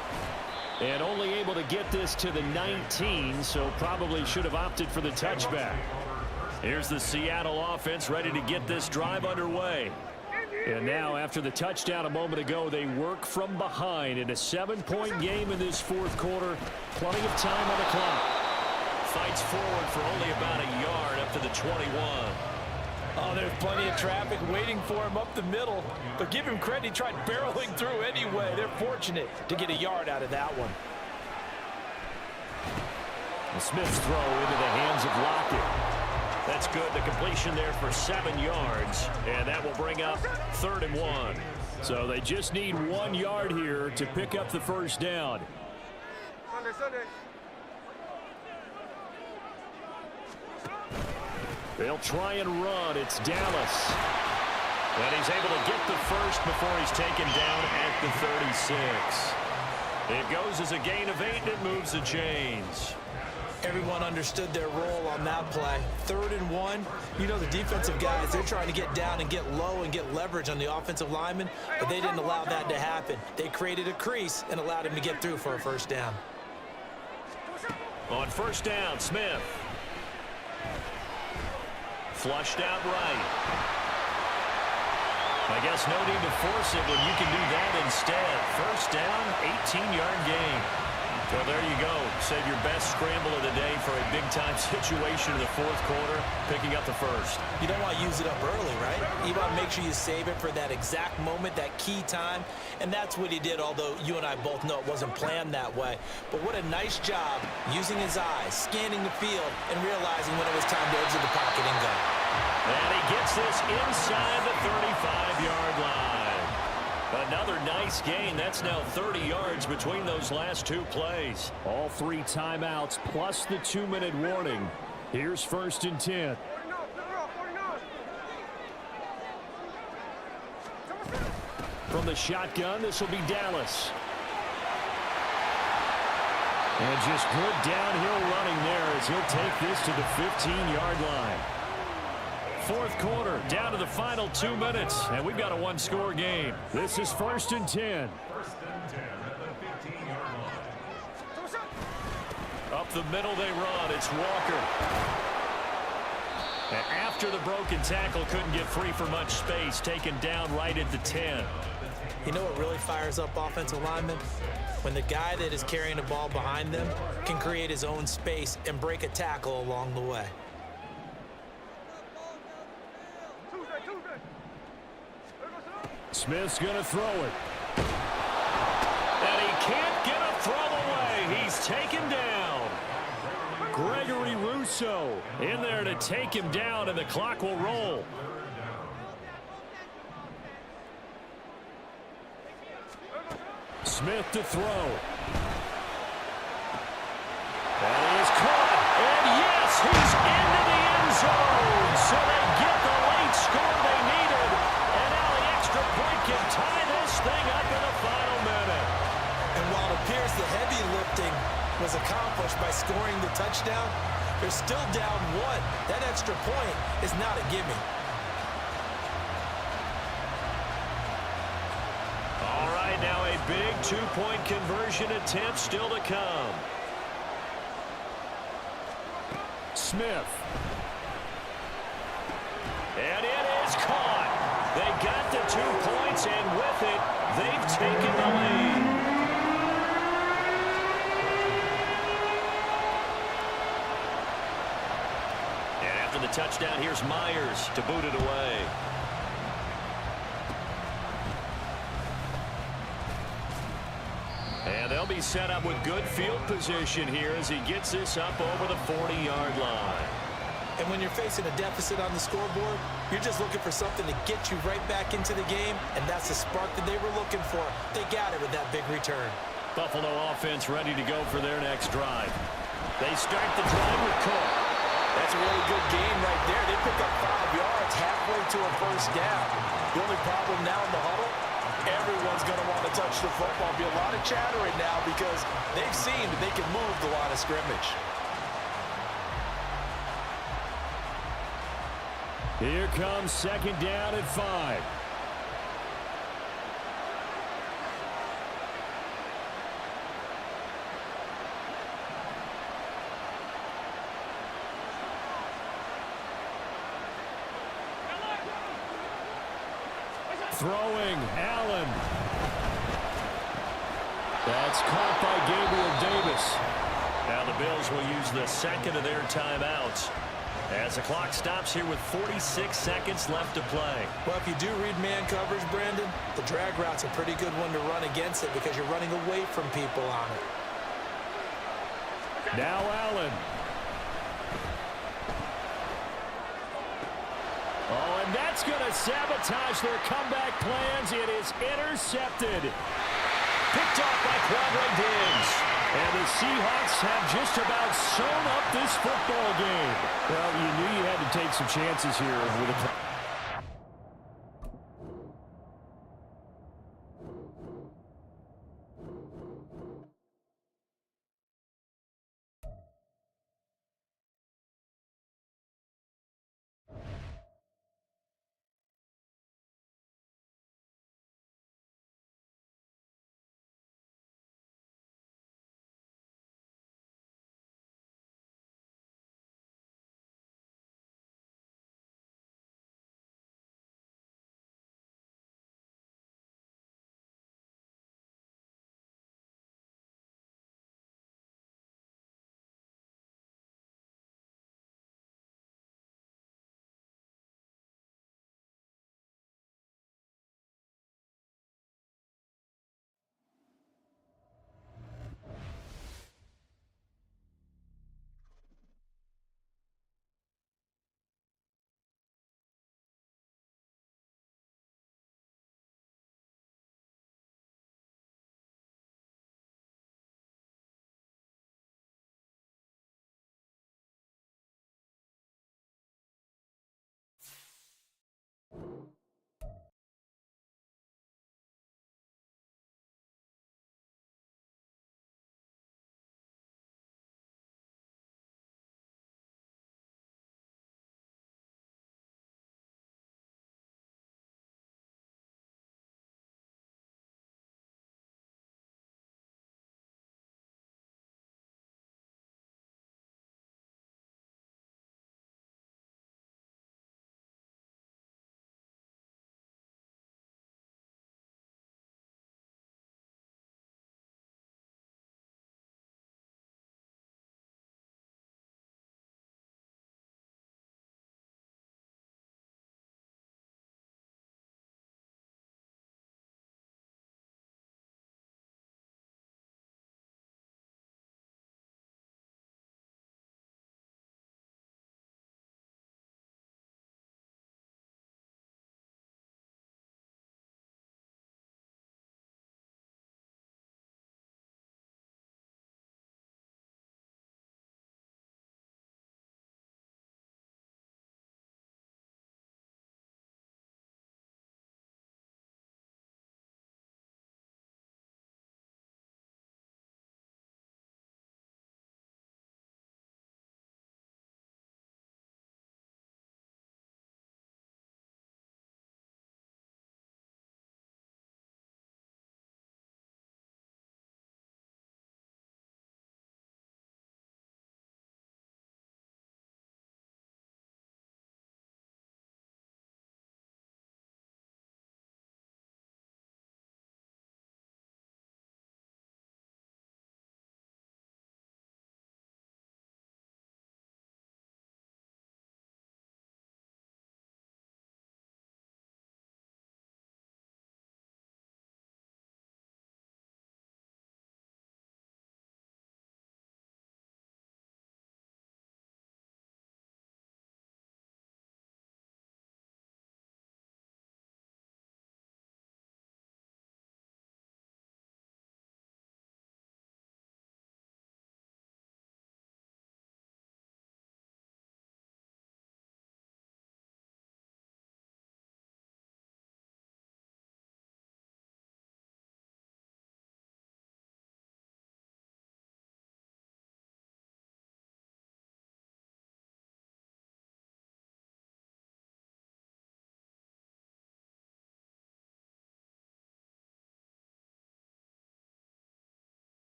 And only able to get this to the 19, so probably should have opted for the touchback. Here's the Seattle offense ready to get this drive underway. And now, after the touchdown a moment ago, they work from behind in a 7-point game in this 4th quarter. Plenty of time on the clock. Fights forward for only about a yard up to the 21. Oh, there's plenty of traffic waiting for him up the middle. But give him credit, he tried barreling through anyway. They're fortunate to get a yard out of that one. The Smith's throw into the hands of Lockett. That's good. The completion there for 7 yards. And that will bring up 3rd and 1. So they just need 1 yard here to pick up the 1st down. Sunday. They'll try and run. It's Dallas. And he's able to get the 1st before he's taken down at the 36. It goes as a gain of 8, and it moves the chains. Everyone understood their role on that play. 3rd and 1. You know the defensive guys, they're trying to get down and get low and get leverage on the offensive lineman, but they didn't allow that to happen. They created a crease and allowed him to get through for a 1st down. On 1st down, Smith. Flushed out right. I guess no need to force it when you can do that instead. 1st down, 18-yard gain. Well, there you go. Save your best scramble of the day for a big-time situation in the 4th quarter, picking up the 1st. You don't want to use it up early, right? You want to make sure you save it for that exact moment, that key time, and that's what he did, although you and I both know it wasn't planned that way. But what a nice job using his eyes, scanning the field, and realizing when it was time to exit the pocket and go. And he gets this inside the 35-yard line. Another nice gain. That's now 30 yards between those last 2 plays. All 3 timeouts plus the 2-minute warning. Here's 1st and 10. From the shotgun, this will be Dallas. And just good downhill running there as he'll take this to the 15-yard line. 4th quarter, down to the final 2 minutes, and we've got a 1-score game. This is 1st and 10. 1st and 10 at the 15-yard line. Up the middle they run. It's Walker. And after the broken tackle, couldn't get free for much space, taken down right at the 10. You know what really fires up offensive linemen? When the guy that is carrying the ball behind them can create his own space and break a tackle along the way. Smith's going to throw it. And he can't get a throw away. He's taken down. Gregory Rousseau in there to take him down, and the clock will roll. Smith to throw. That is caught. And yes, he's into the end zone. So they get the late score they needed. And now the extra point can tie this thing up in the final minute. And while it appears the heavy lifting was accomplished by scoring the touchdown, they're still down one. That extra point is not a gimme. All right, now a big two-point conversion attempt still to come. Smith. And it is caught. They got the 2 points, and with it, they've taken the lead. And after the touchdown, here's Myers to boot it away. And they'll be set up with good field position here as he gets this up over the 40-yard line. And when you're facing a deficit on the scoreboard, you're just looking for something to get you right back into the game, and that's the spark that they were looking for. They got it with that big return. Buffalo offense ready to go for their next drive. They start the drive with Cook. That's a really good gain right there. They pick up 5 yards halfway to a first down. The only problem now in the huddle, everyone's going to want to touch the football. Be a lot of chattering now because they've seen that they can move the line of scrimmage. Here comes second down at 5. Throwing, Allen. That's caught by Gabriel Davis. Now the Bills will use the second of their timeouts as the clock stops here with 46 seconds left to play. Well, if you do read man coverage, Brandon, the drag route's a pretty good one to run against it because you're running away from people on it. Now Allen. Oh, and that's going to sabotage their comeback plans. It is intercepted. Picked off by Quadre Diggs. And the Seahawks have just about sewn up this football game. Well, you knew you had to take some chances here with a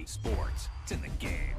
Sports. It's in the game.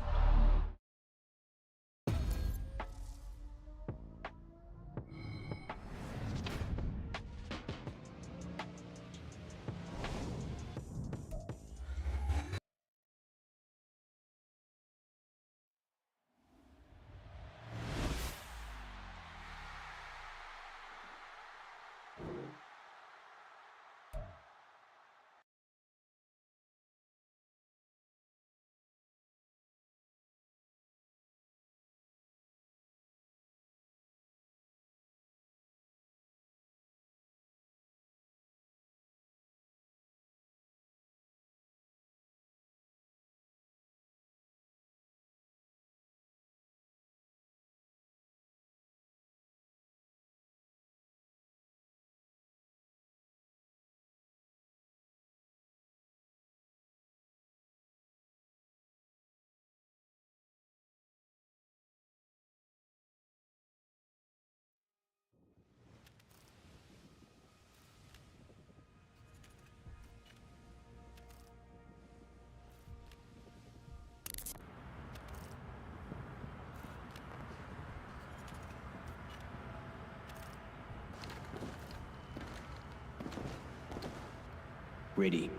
Ready.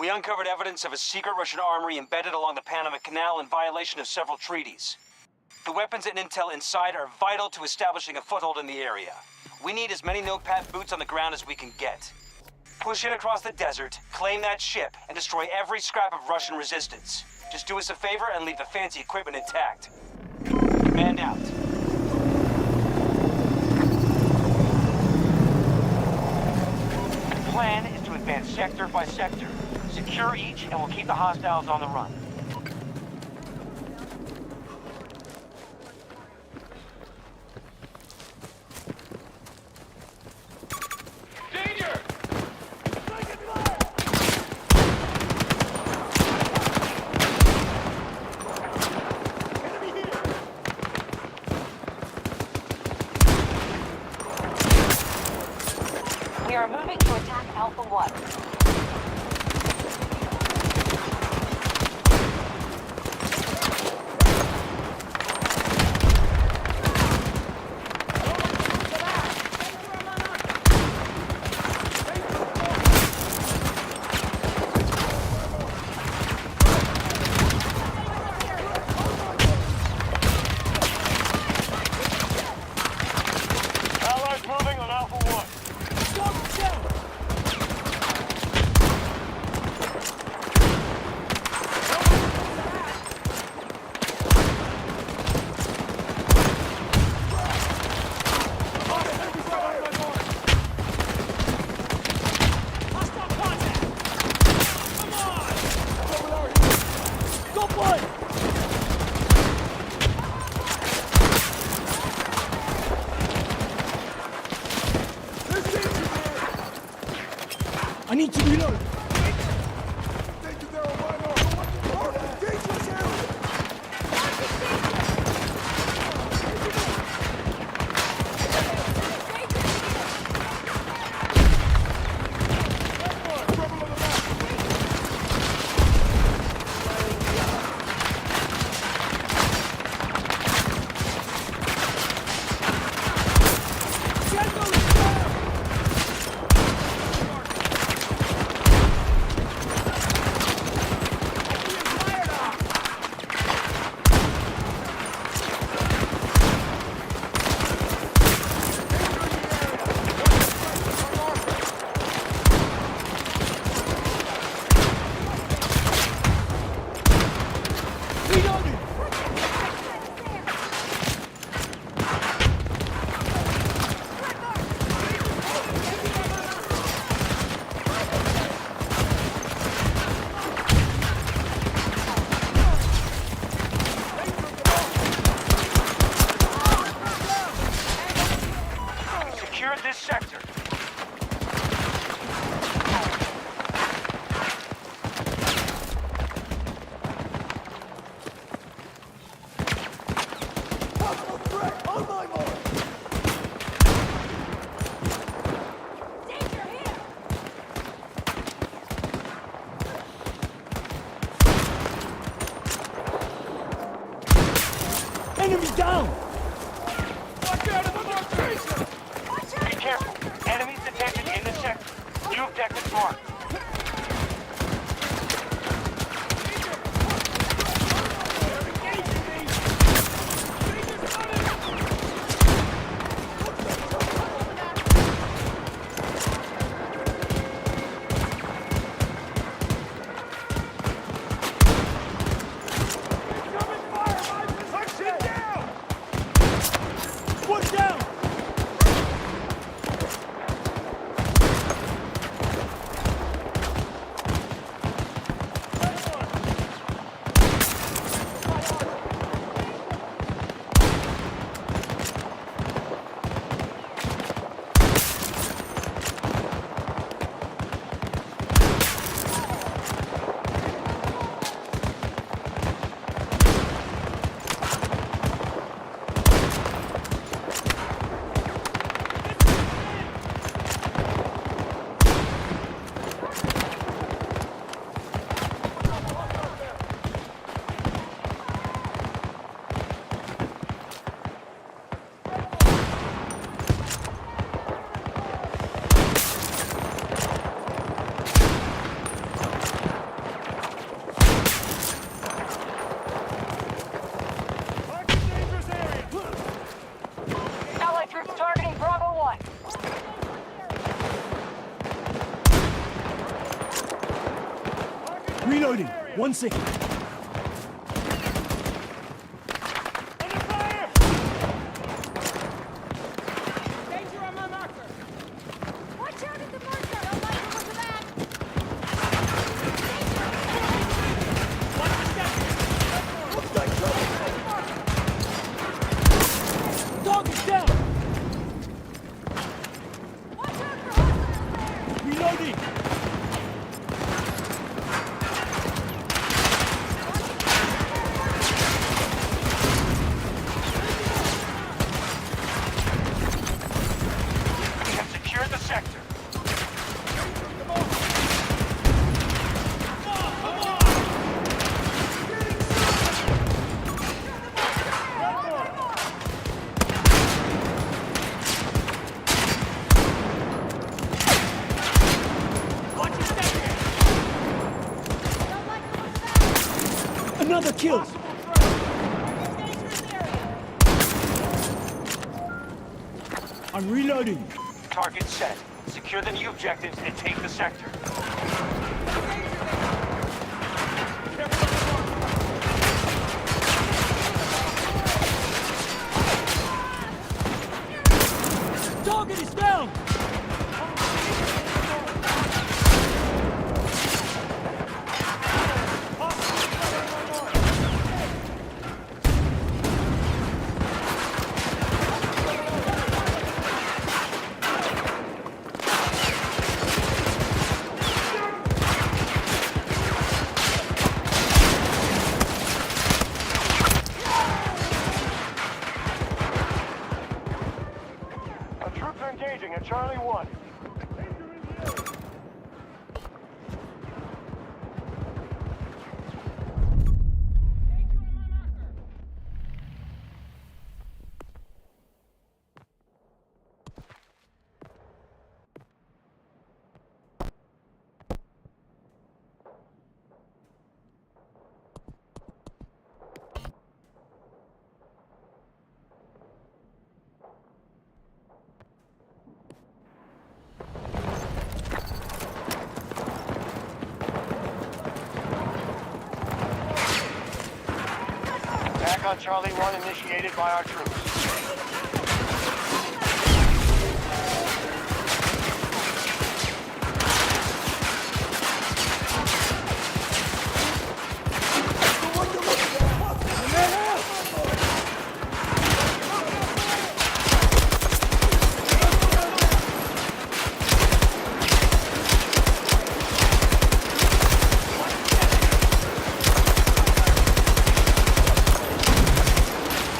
We uncovered evidence of a secret Russian armory embedded along the Panama Canal in violation of several treaties. The weapons and intel inside are vital to establishing a foothold in the area. We need as many no-pat boots on the ground as we can get. Push in across the desert, claim that ship, and destroy every scrap of Russian resistance. Just do us a favor and leave the fancy equipment intact. Man out. The plan is to advance sector by sector. Secure each, and we'll keep the hostiles on the run. We are moving to attack Alpha 1. Allies moving on Alpha 1. I need to reload. Secure this sector. Enemy down! Be careful. Enemies detected in the sector. New objectives marked. One down! Reloading. 1 second. Watch out at the marker! Don't like the look of that! Target's down. Watch out for hostiles there! Reloading. We have secured the sector. Don't like the look of that! Another kill. I'm reloading. Target set. Secure the new objectives and take the sector. Target is down. Our troops are engaging at Charlie 1. Attack on Charlie 1 initiated by our troops.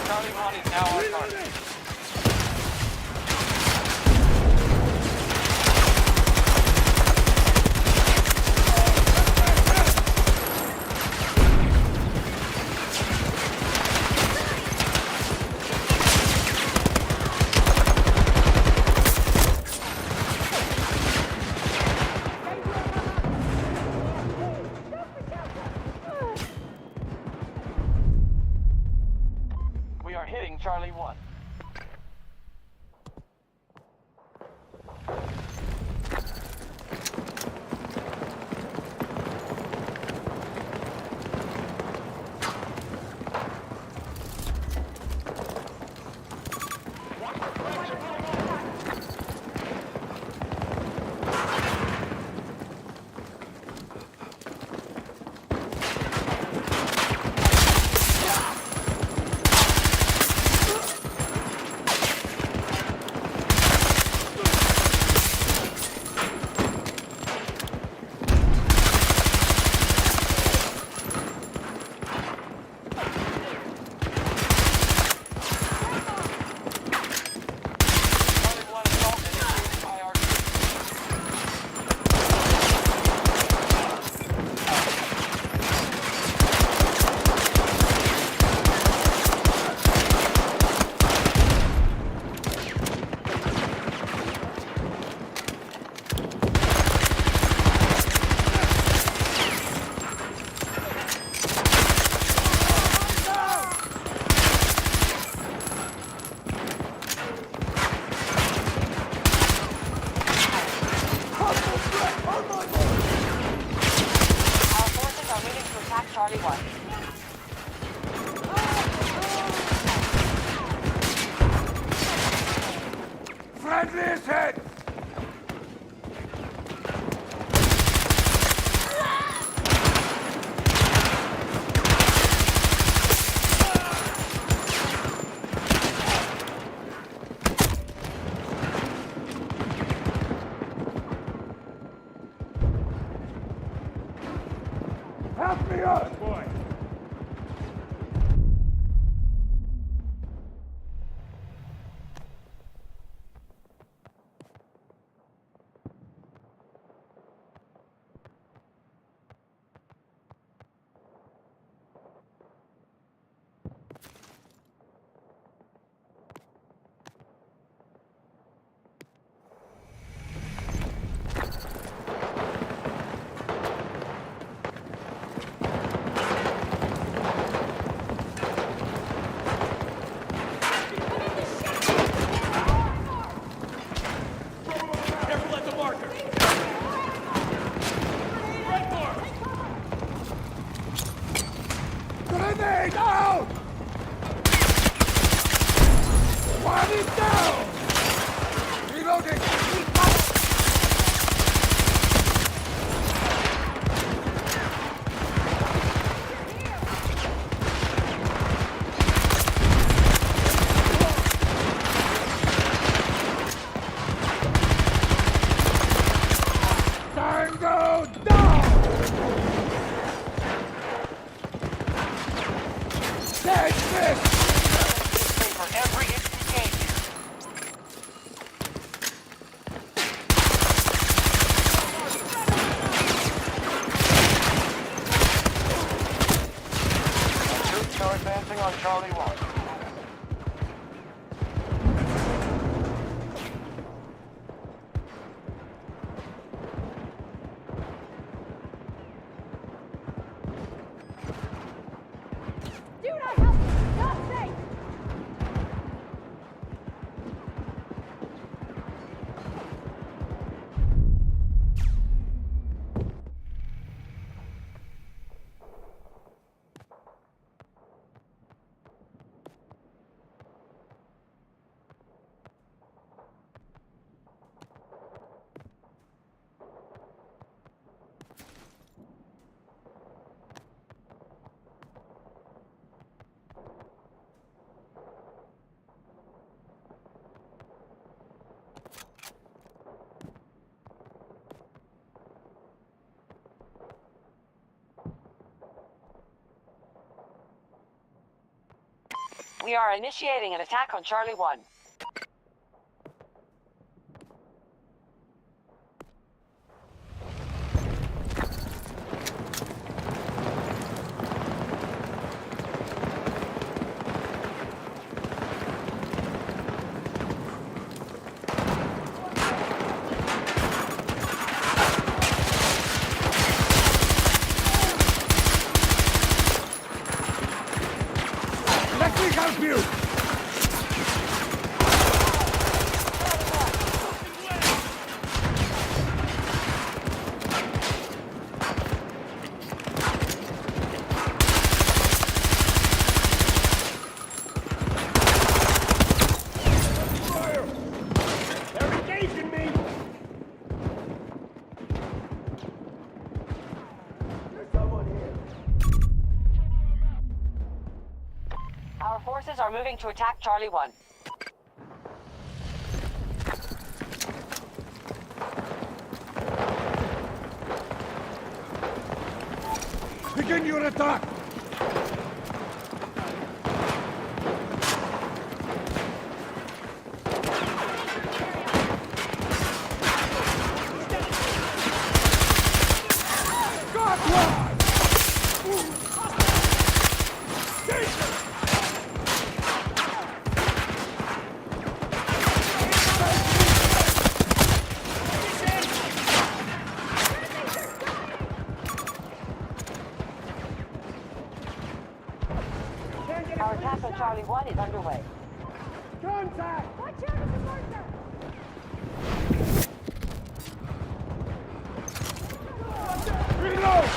Charlie 1 is now our target. We are hitting Charlie 1. Charlie 1. Friendly is hit! Help me up! Boy. Careful at the marker! Red bar! Grenade out! One is down! Reloading! Tango down! Take this! For every inch we gain here. Our troops are advancing on Charlie 1. Dude, I help you! Not safe! We are initiating an attack on Charlie 1. Let me help you! Fire! They're engaging me! There's someone here. Our forces are moving to attack Charlie 1. Begin your attack! Got one! Danger! Our attack on Charlie 1 is underway. Contact! Watch out, it's a monster! Reload!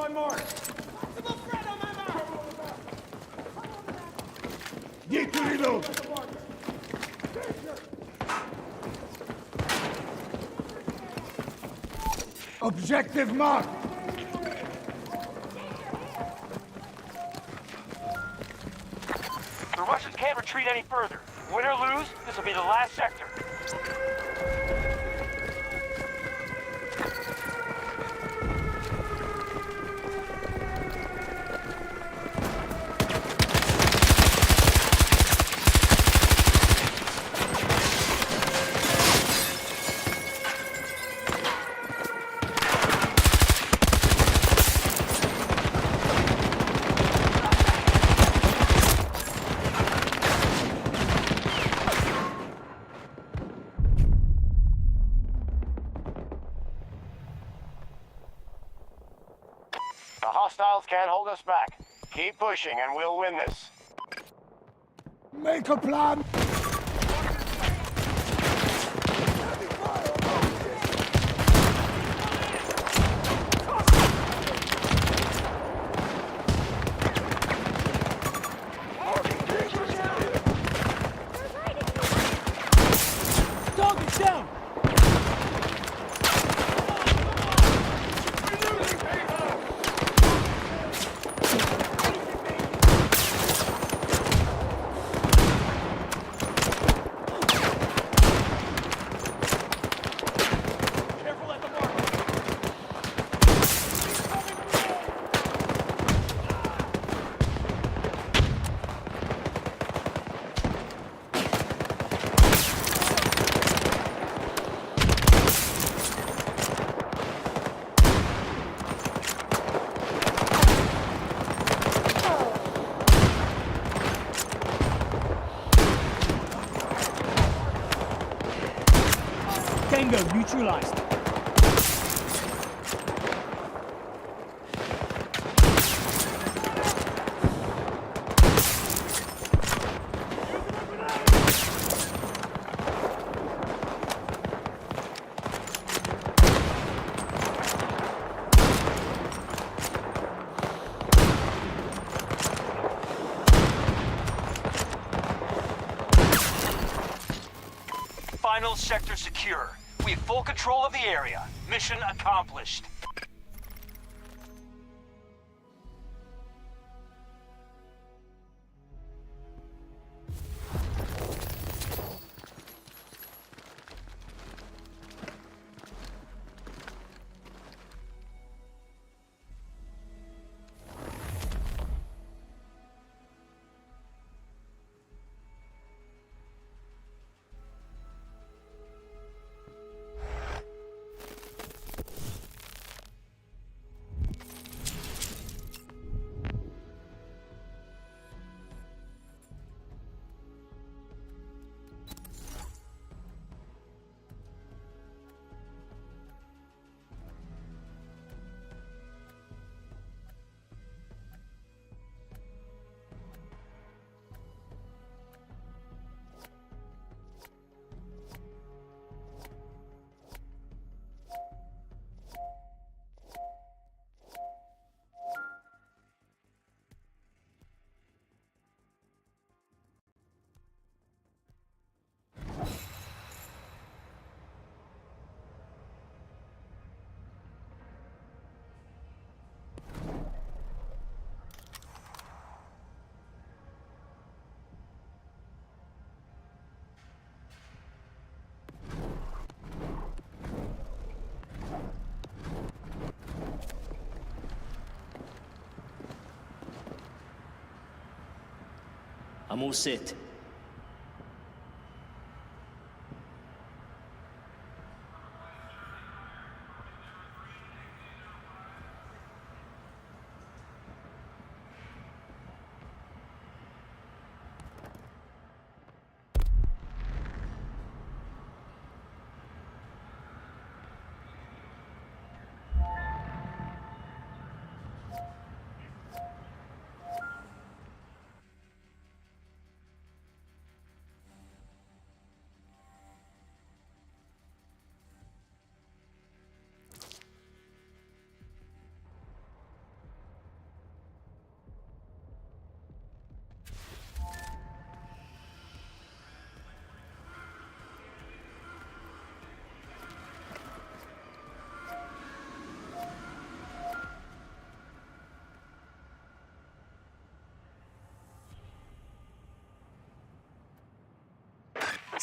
my mark. Need to reload. Objective mark. The Russians can't retreat any further. Win or lose, this will be the last sector. The hostiles can't hold us back. Keep pushing and we'll win this. Make a plan. Target's down! Tango neutralized. Final sector secure. We have full control of the area. Mission accomplished. I'm all set.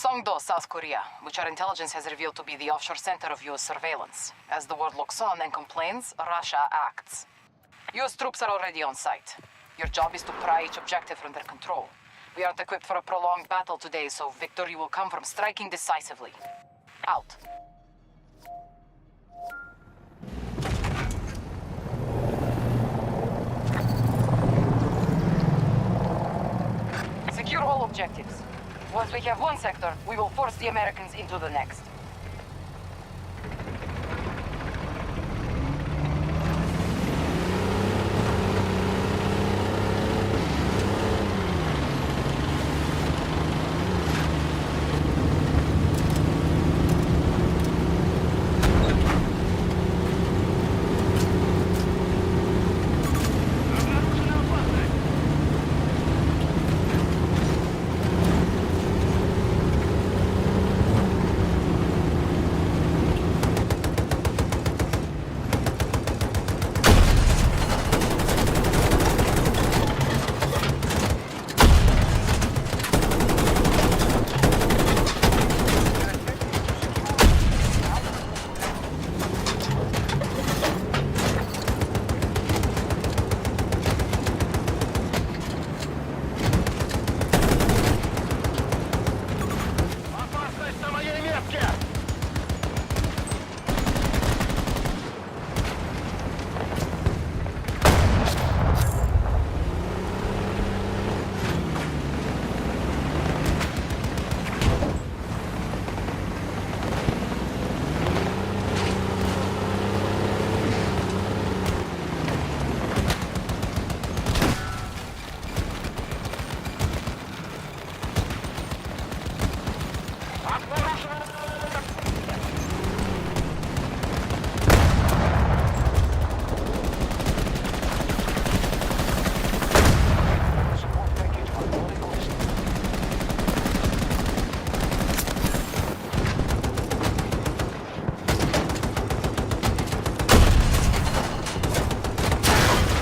Songdo, South Korea, which our intelligence has revealed to be the offshore center of U.S. surveillance. As the world looks on and complains, Russia acts. U.S. troops are already on site. Your job is to pry each objective from their control. We aren't equipped for a prolonged battle today, so victory will come from striking decisively. Out. Secure all objectives. Once we have one sector, we will force the Americans into the next.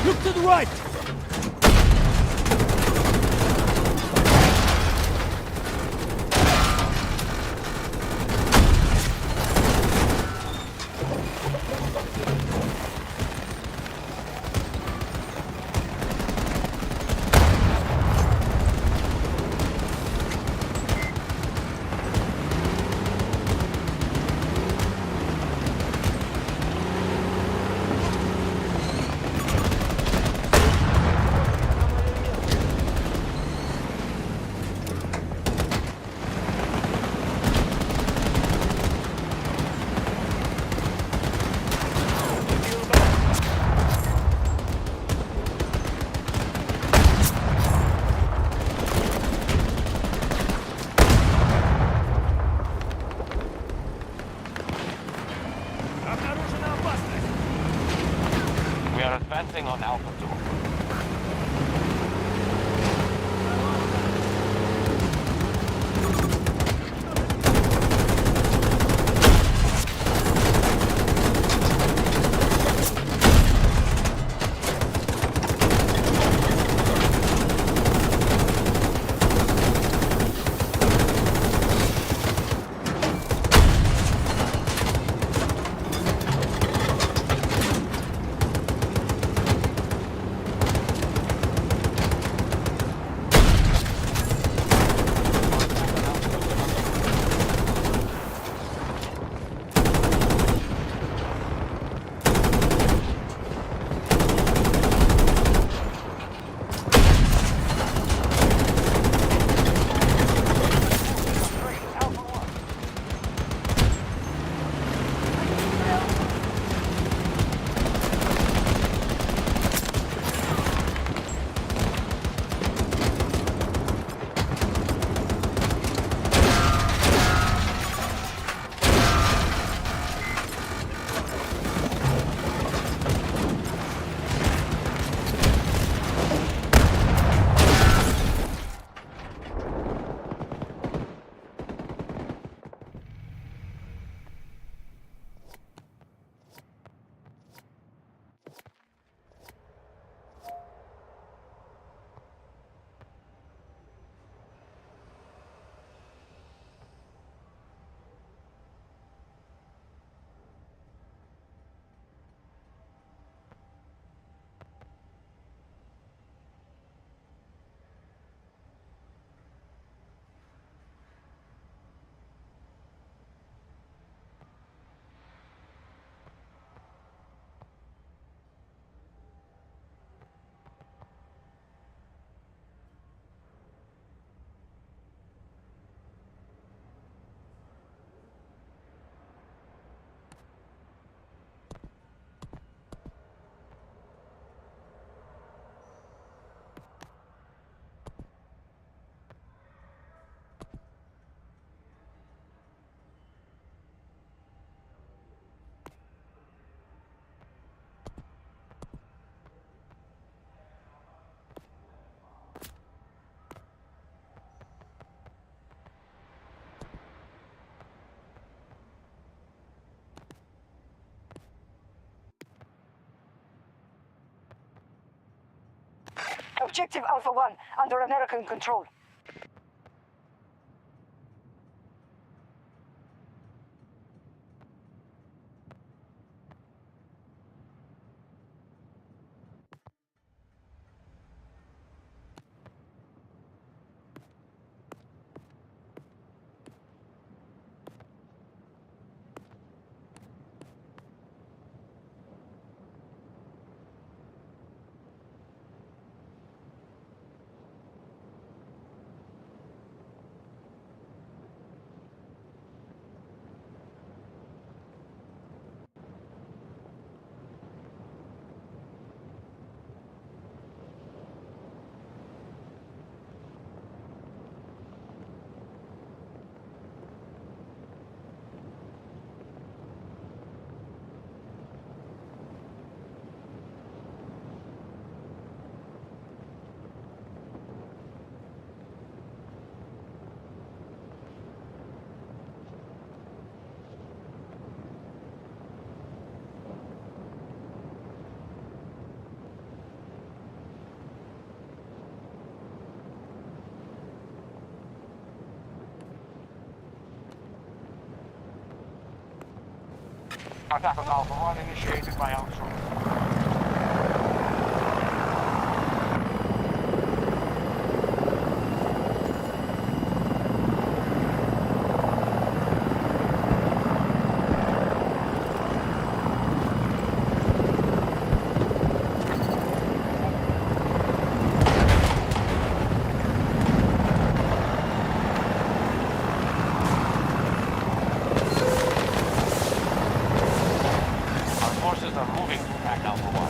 Look to the right! We are advancing on Alpha 2. Objective Alpha 1 under American control. Attack on Alpha 1 initiated by Outshore. Our forces are moving to attack Alpha 1.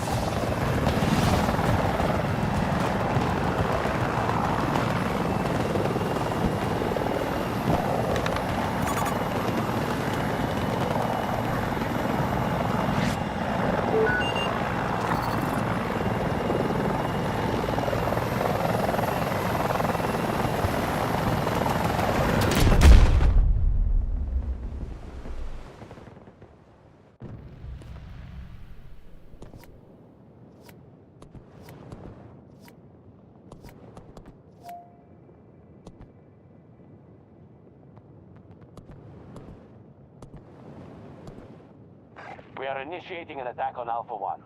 We are initiating an attack on Alpha 1.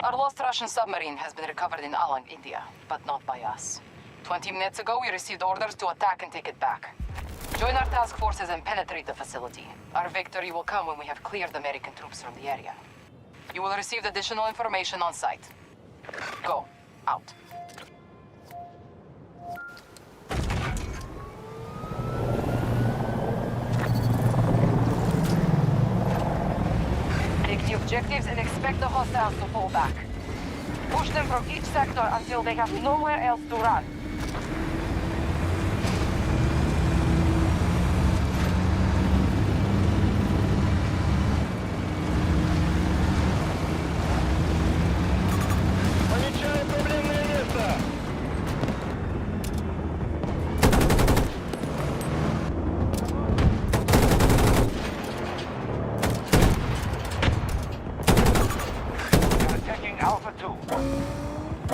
Our lost Russian submarine has been recovered in Alang, India, but not by us. 20 minutes ago, we received orders to attack and take it back. Join our task forces and penetrate the facility. Our victory will come when we have cleared American troops from the area. You will receive additional information on site. Go. Out. Take the objectives and expect the hostiles to pull back. Push them from each sector until they have nowhere else to run. Alpha 2.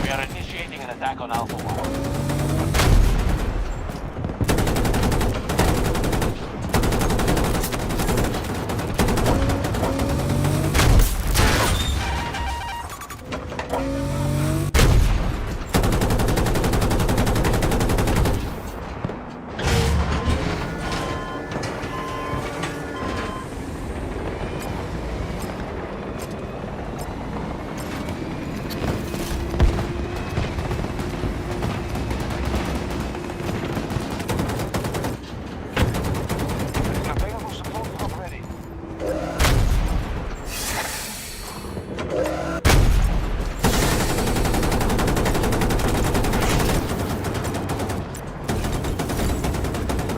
We are initiating an attack on Alpha 1. Available support pod ready.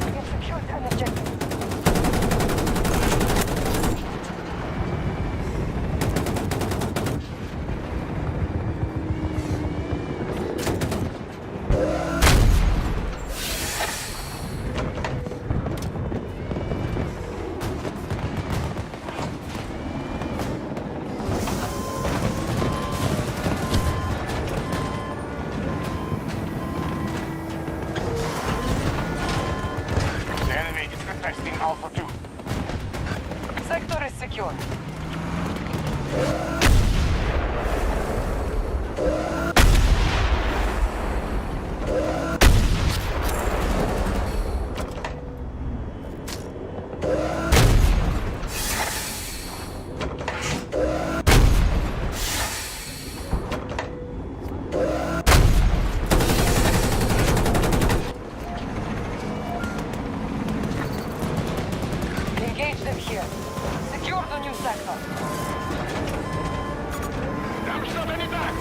We have secured an objective. The enemy is contesting Alpha 2. Sector is secure. Engage them here. Secure the new sector. Damage not any back!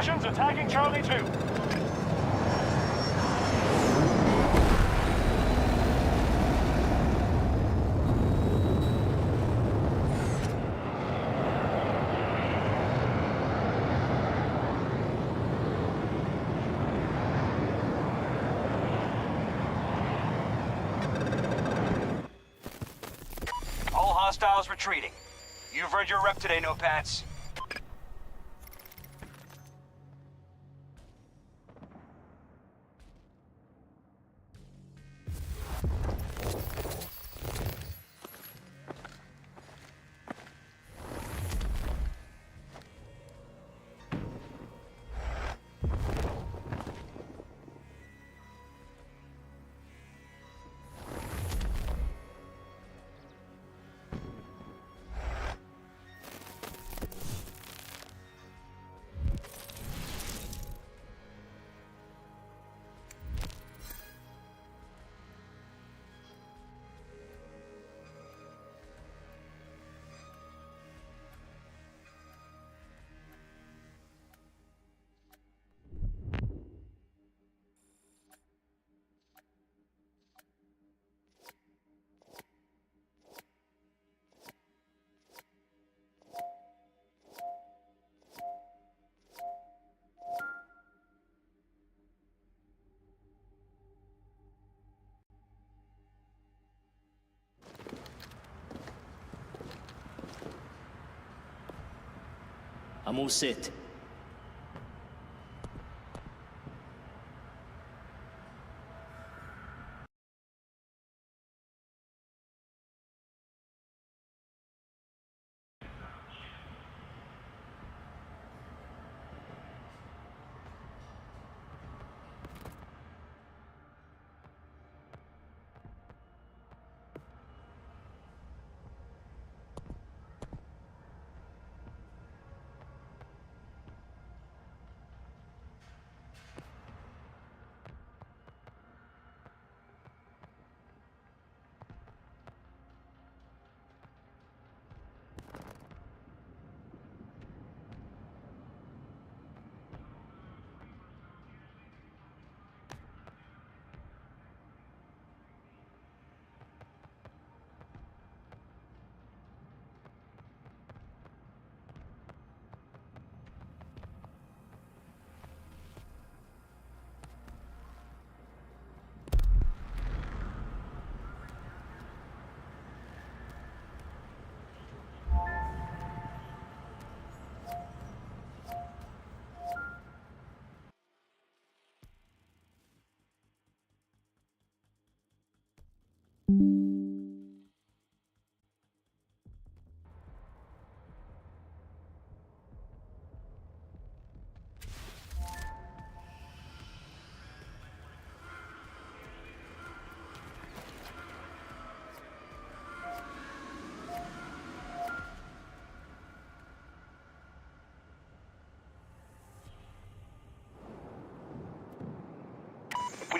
Russians attacking Charlie 2. All hostiles retreating. You've read your rep today, Notepads. I'm all set.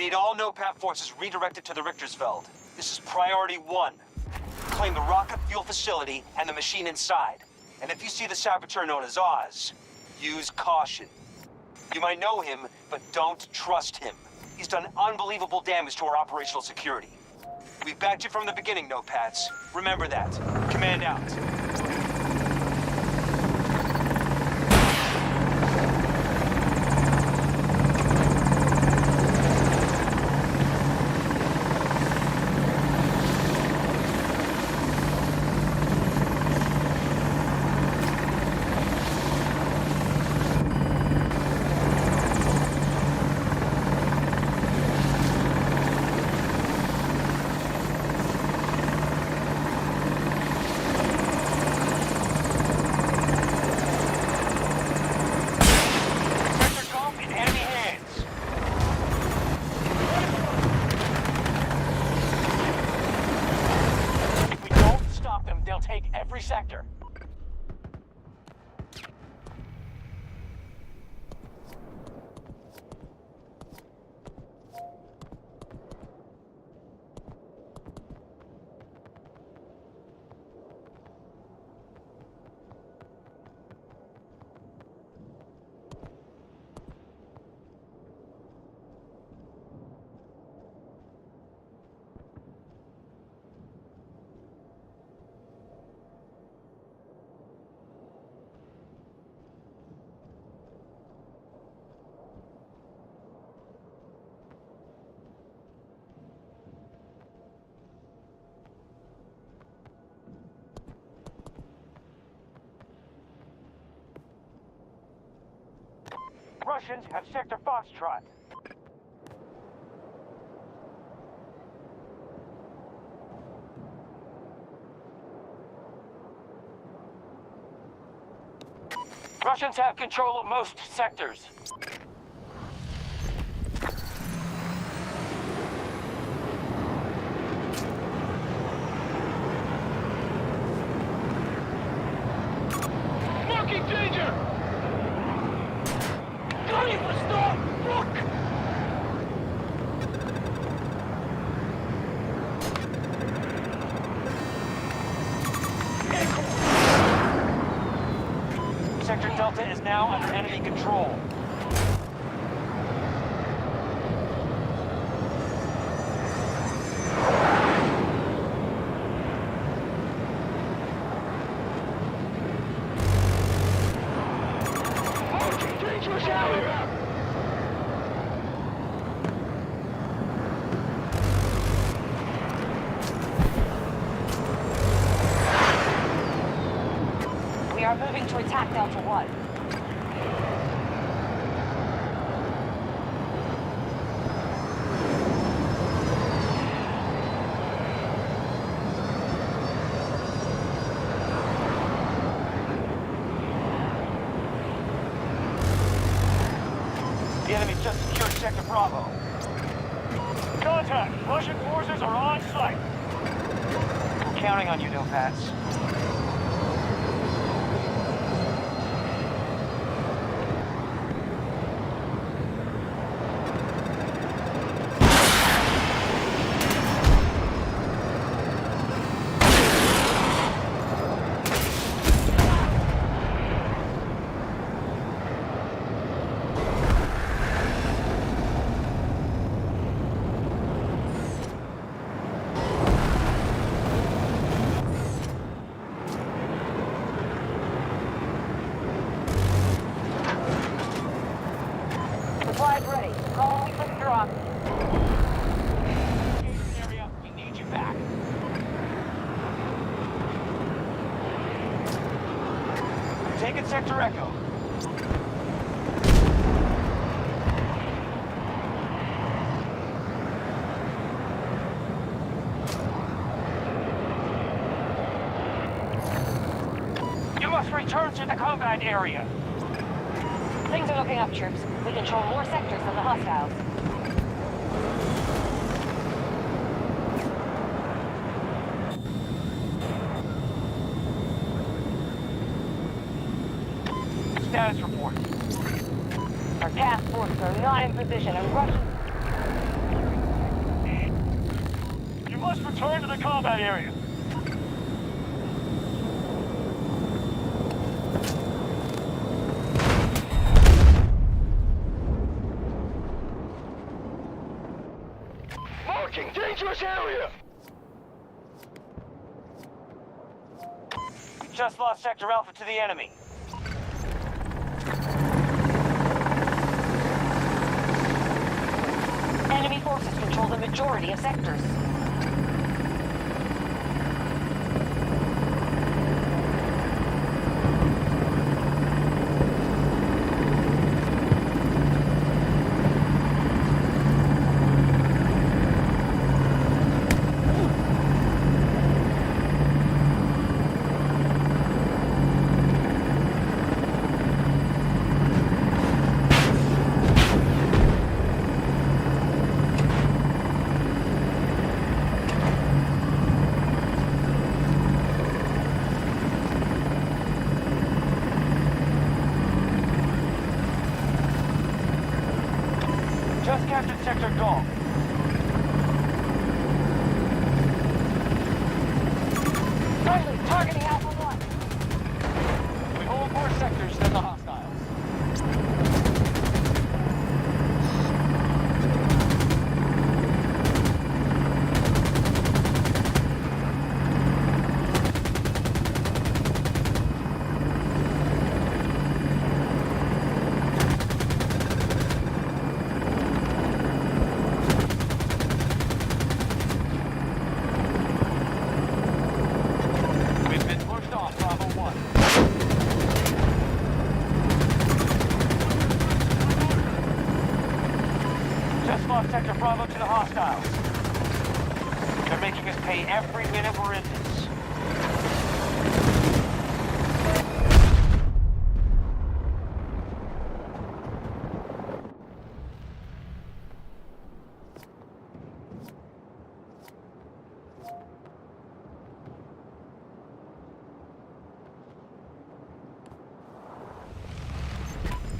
need all NOPAT forces redirected to the Richtersveld. This is priority 1. Claim the rocket fuel facility and the machine inside. And if you see the saboteur known as Oz, use caution. You might know him, but don't trust him. He's done unbelievable damage to our operational security. We've backed you from the beginning, NOPATs. Remember that. Command out. Take every sector. Russians have Sector Foxtrot. Russians have control of most sectors. Marking danger! Going for stop! Look! Sector Delta is now under enemy control. Dangerous area! We are moving to attack Delta 1. The enemy just secured Sector Bravo. Contact! Russian forces are on site. We're counting on you, NOPATs. Supplies ready. Call me for the drop. Area, we need you back. Taking Sector Echo. You must return to the combat area. Things are looking up, troops. We control more sectors than the hostiles. Status report. Our task forces are not in position, and Russians... must return to the combat area. Marking dangerous area! We just lost Sector Alpha to the enemy. Enemy forces control the majority of sectors. Just captured Sector Golf. Friendly, targeting Alpha 1. We hold more sectors than the hostiles. We've been pushed off Bravo 1. Just lost Sector Bravo to the hostiles. They're making us pay every minute we're in this.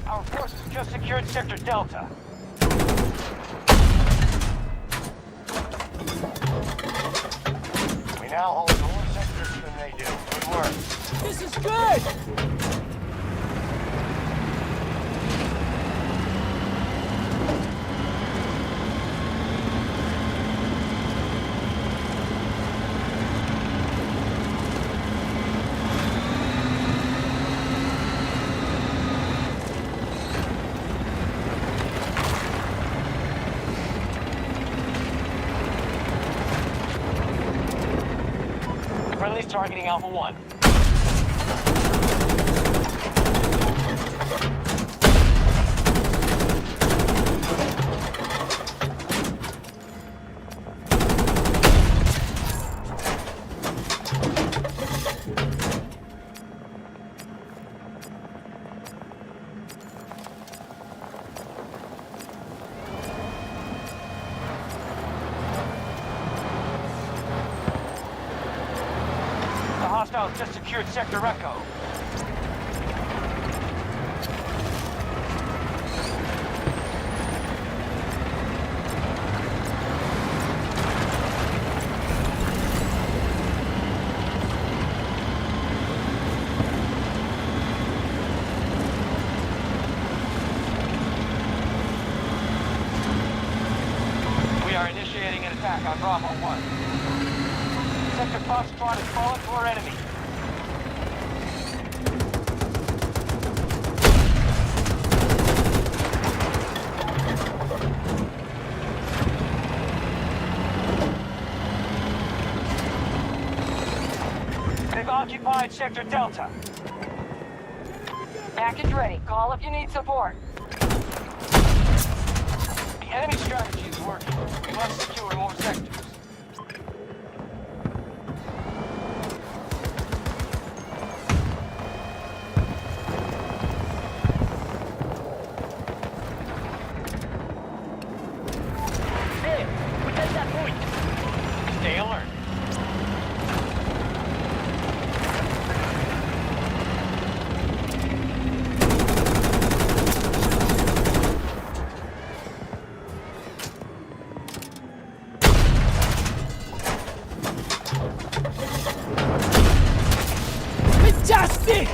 Our forces just secured Sector Delta. We now hold more sectors than they do. Good work. This is good! Friendly's targeting Alpha 1. Hostiles just secured Sector Echo. We are initiating an attack on Bravo 1. Sector Foxtrot has fallen to our enemy. They've occupied Sector Delta. Package ready. Call if you need support. The enemy strategy is working. We must secure more sectors. Hey, protect that point. Stay alert. Fantastic!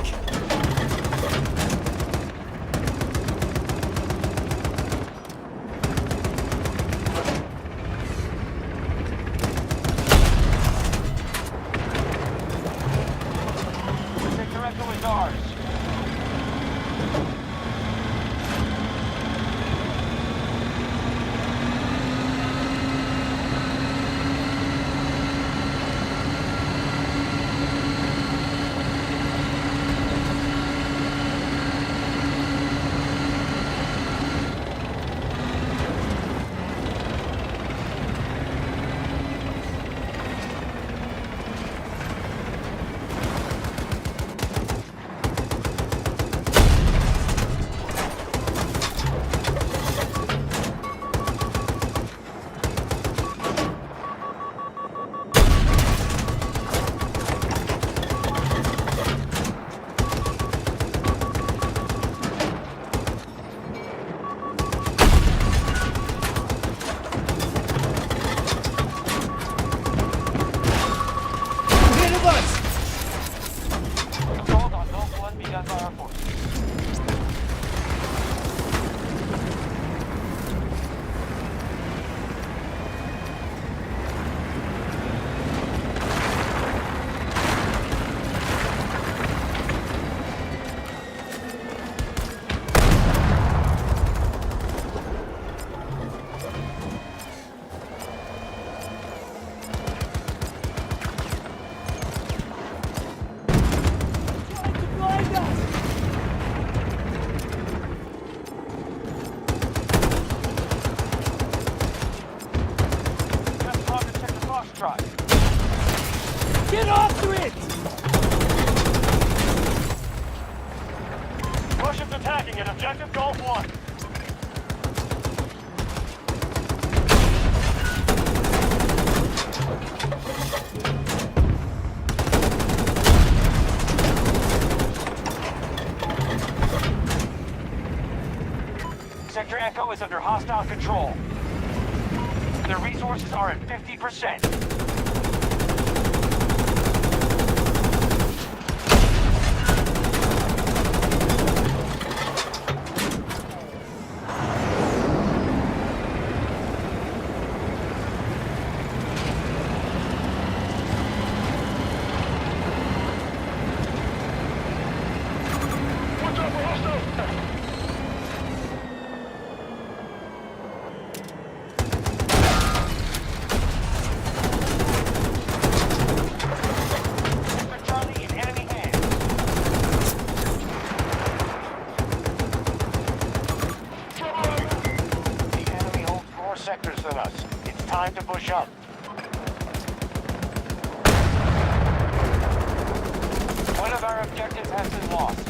Sector Echo is ours. Assault on Gulf 1 begun by our forces. Just Roger, check the Foxtrot. Get after it! Russians attacking at objective Gulf 1. Sector Echo is under hostile control. Their resources are at 50%. Sectors than us. It's time to push up. One of our objectives has been lost.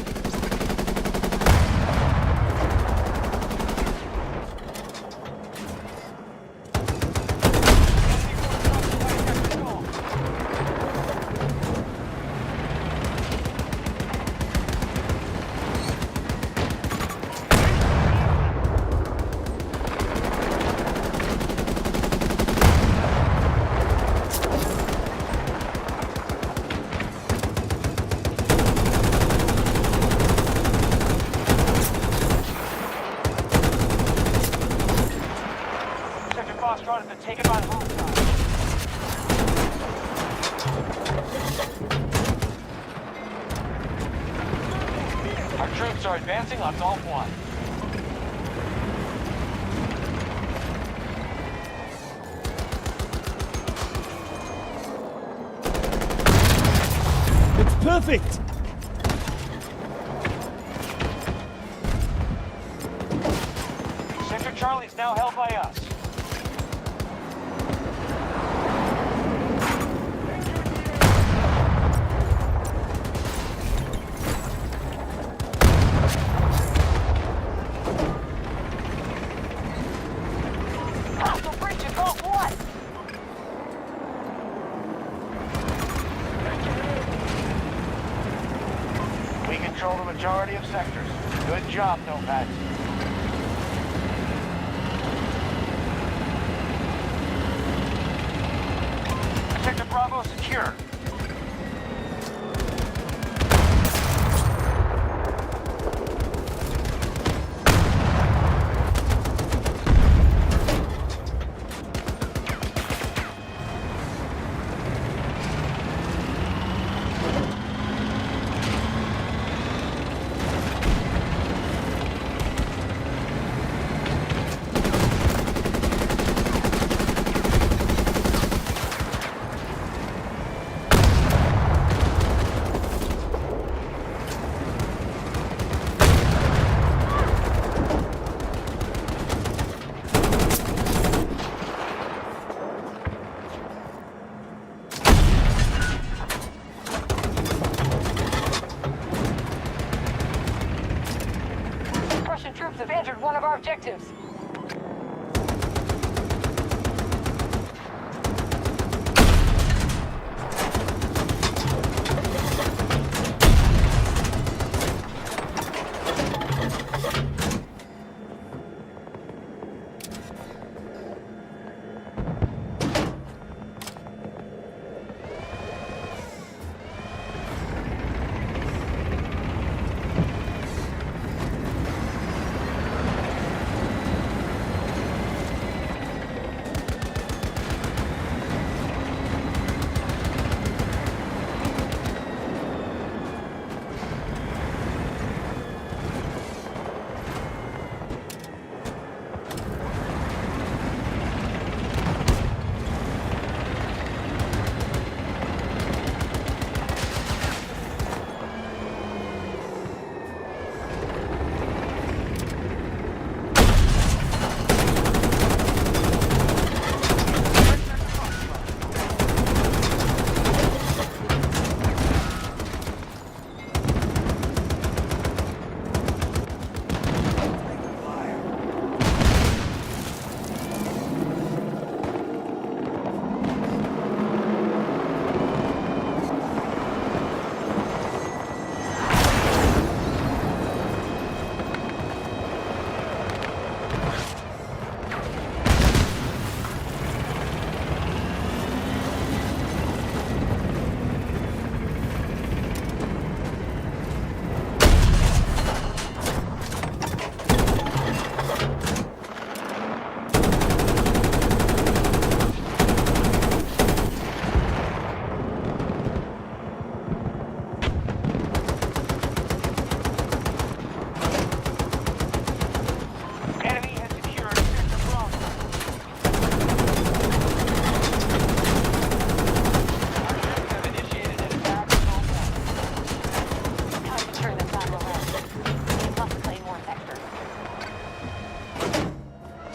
Foxtrot has been taken by the hostile. Our troops are advancing on Gulf 1. It's perfect! Sector Charlie is now held by us. We control the majority of sectors. Good job, Nomads. Sector Bravo secure. objectives.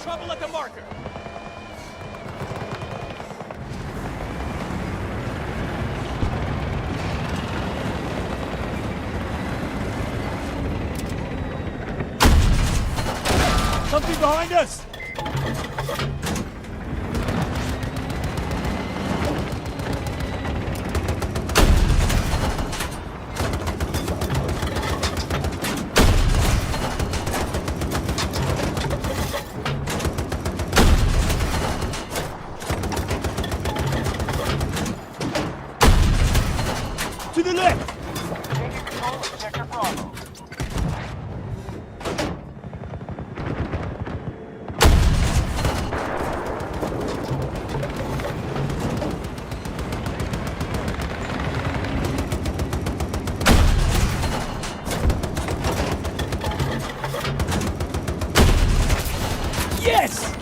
Trouble at the marker. Something behind us! To the left! Taking control of Sector Bravo. Yes!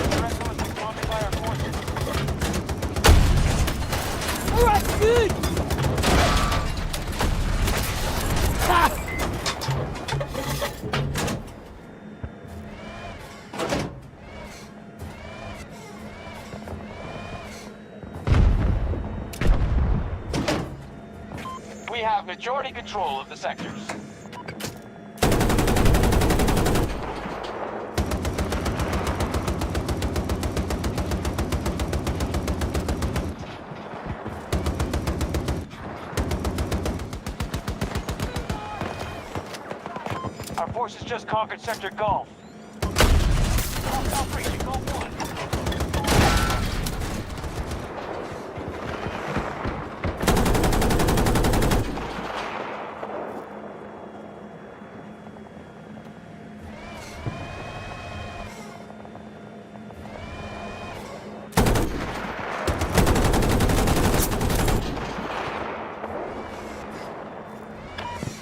The rest of us are surrounded by our forces. All right, good! Ha! We have majority control of the sectors. Our forces just conquered Sector Golf. Hostile breaching Golf 1.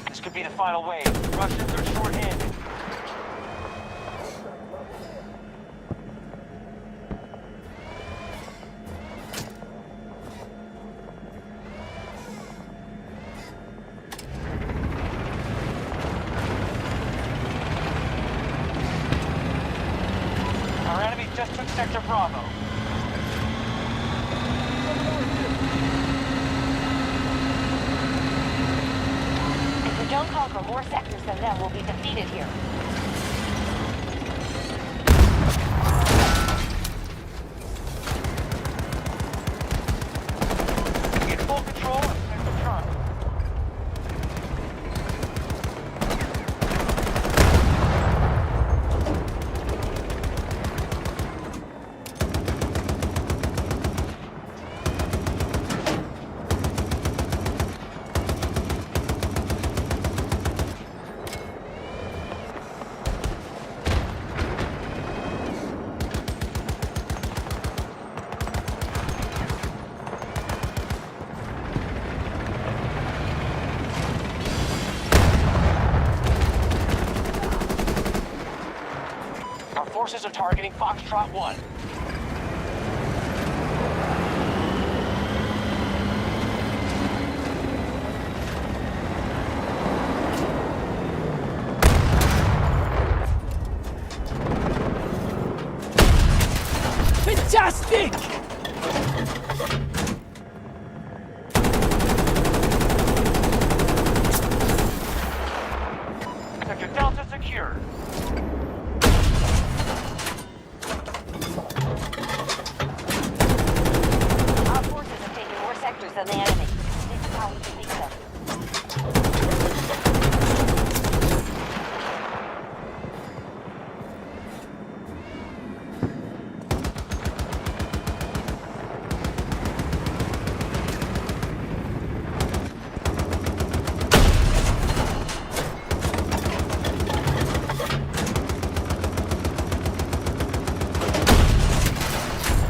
This could be the final wave. Russians are short-handed. Our enemy just took Sector Bravo. don't conquer more sectors than them, we'll be defeated here. Get full control of Sector Trump. Our forces are targeting Foxtrot 1. Fantastic! Sector Delta secure. Our forces have taken more sectors than the enemy. This is how we defeat them.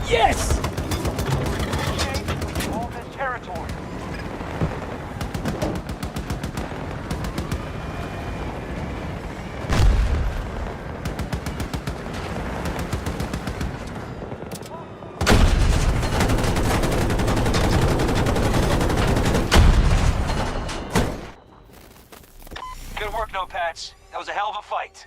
Yes! Change all this territory. Good work, Notepads. That was a hell of a fight.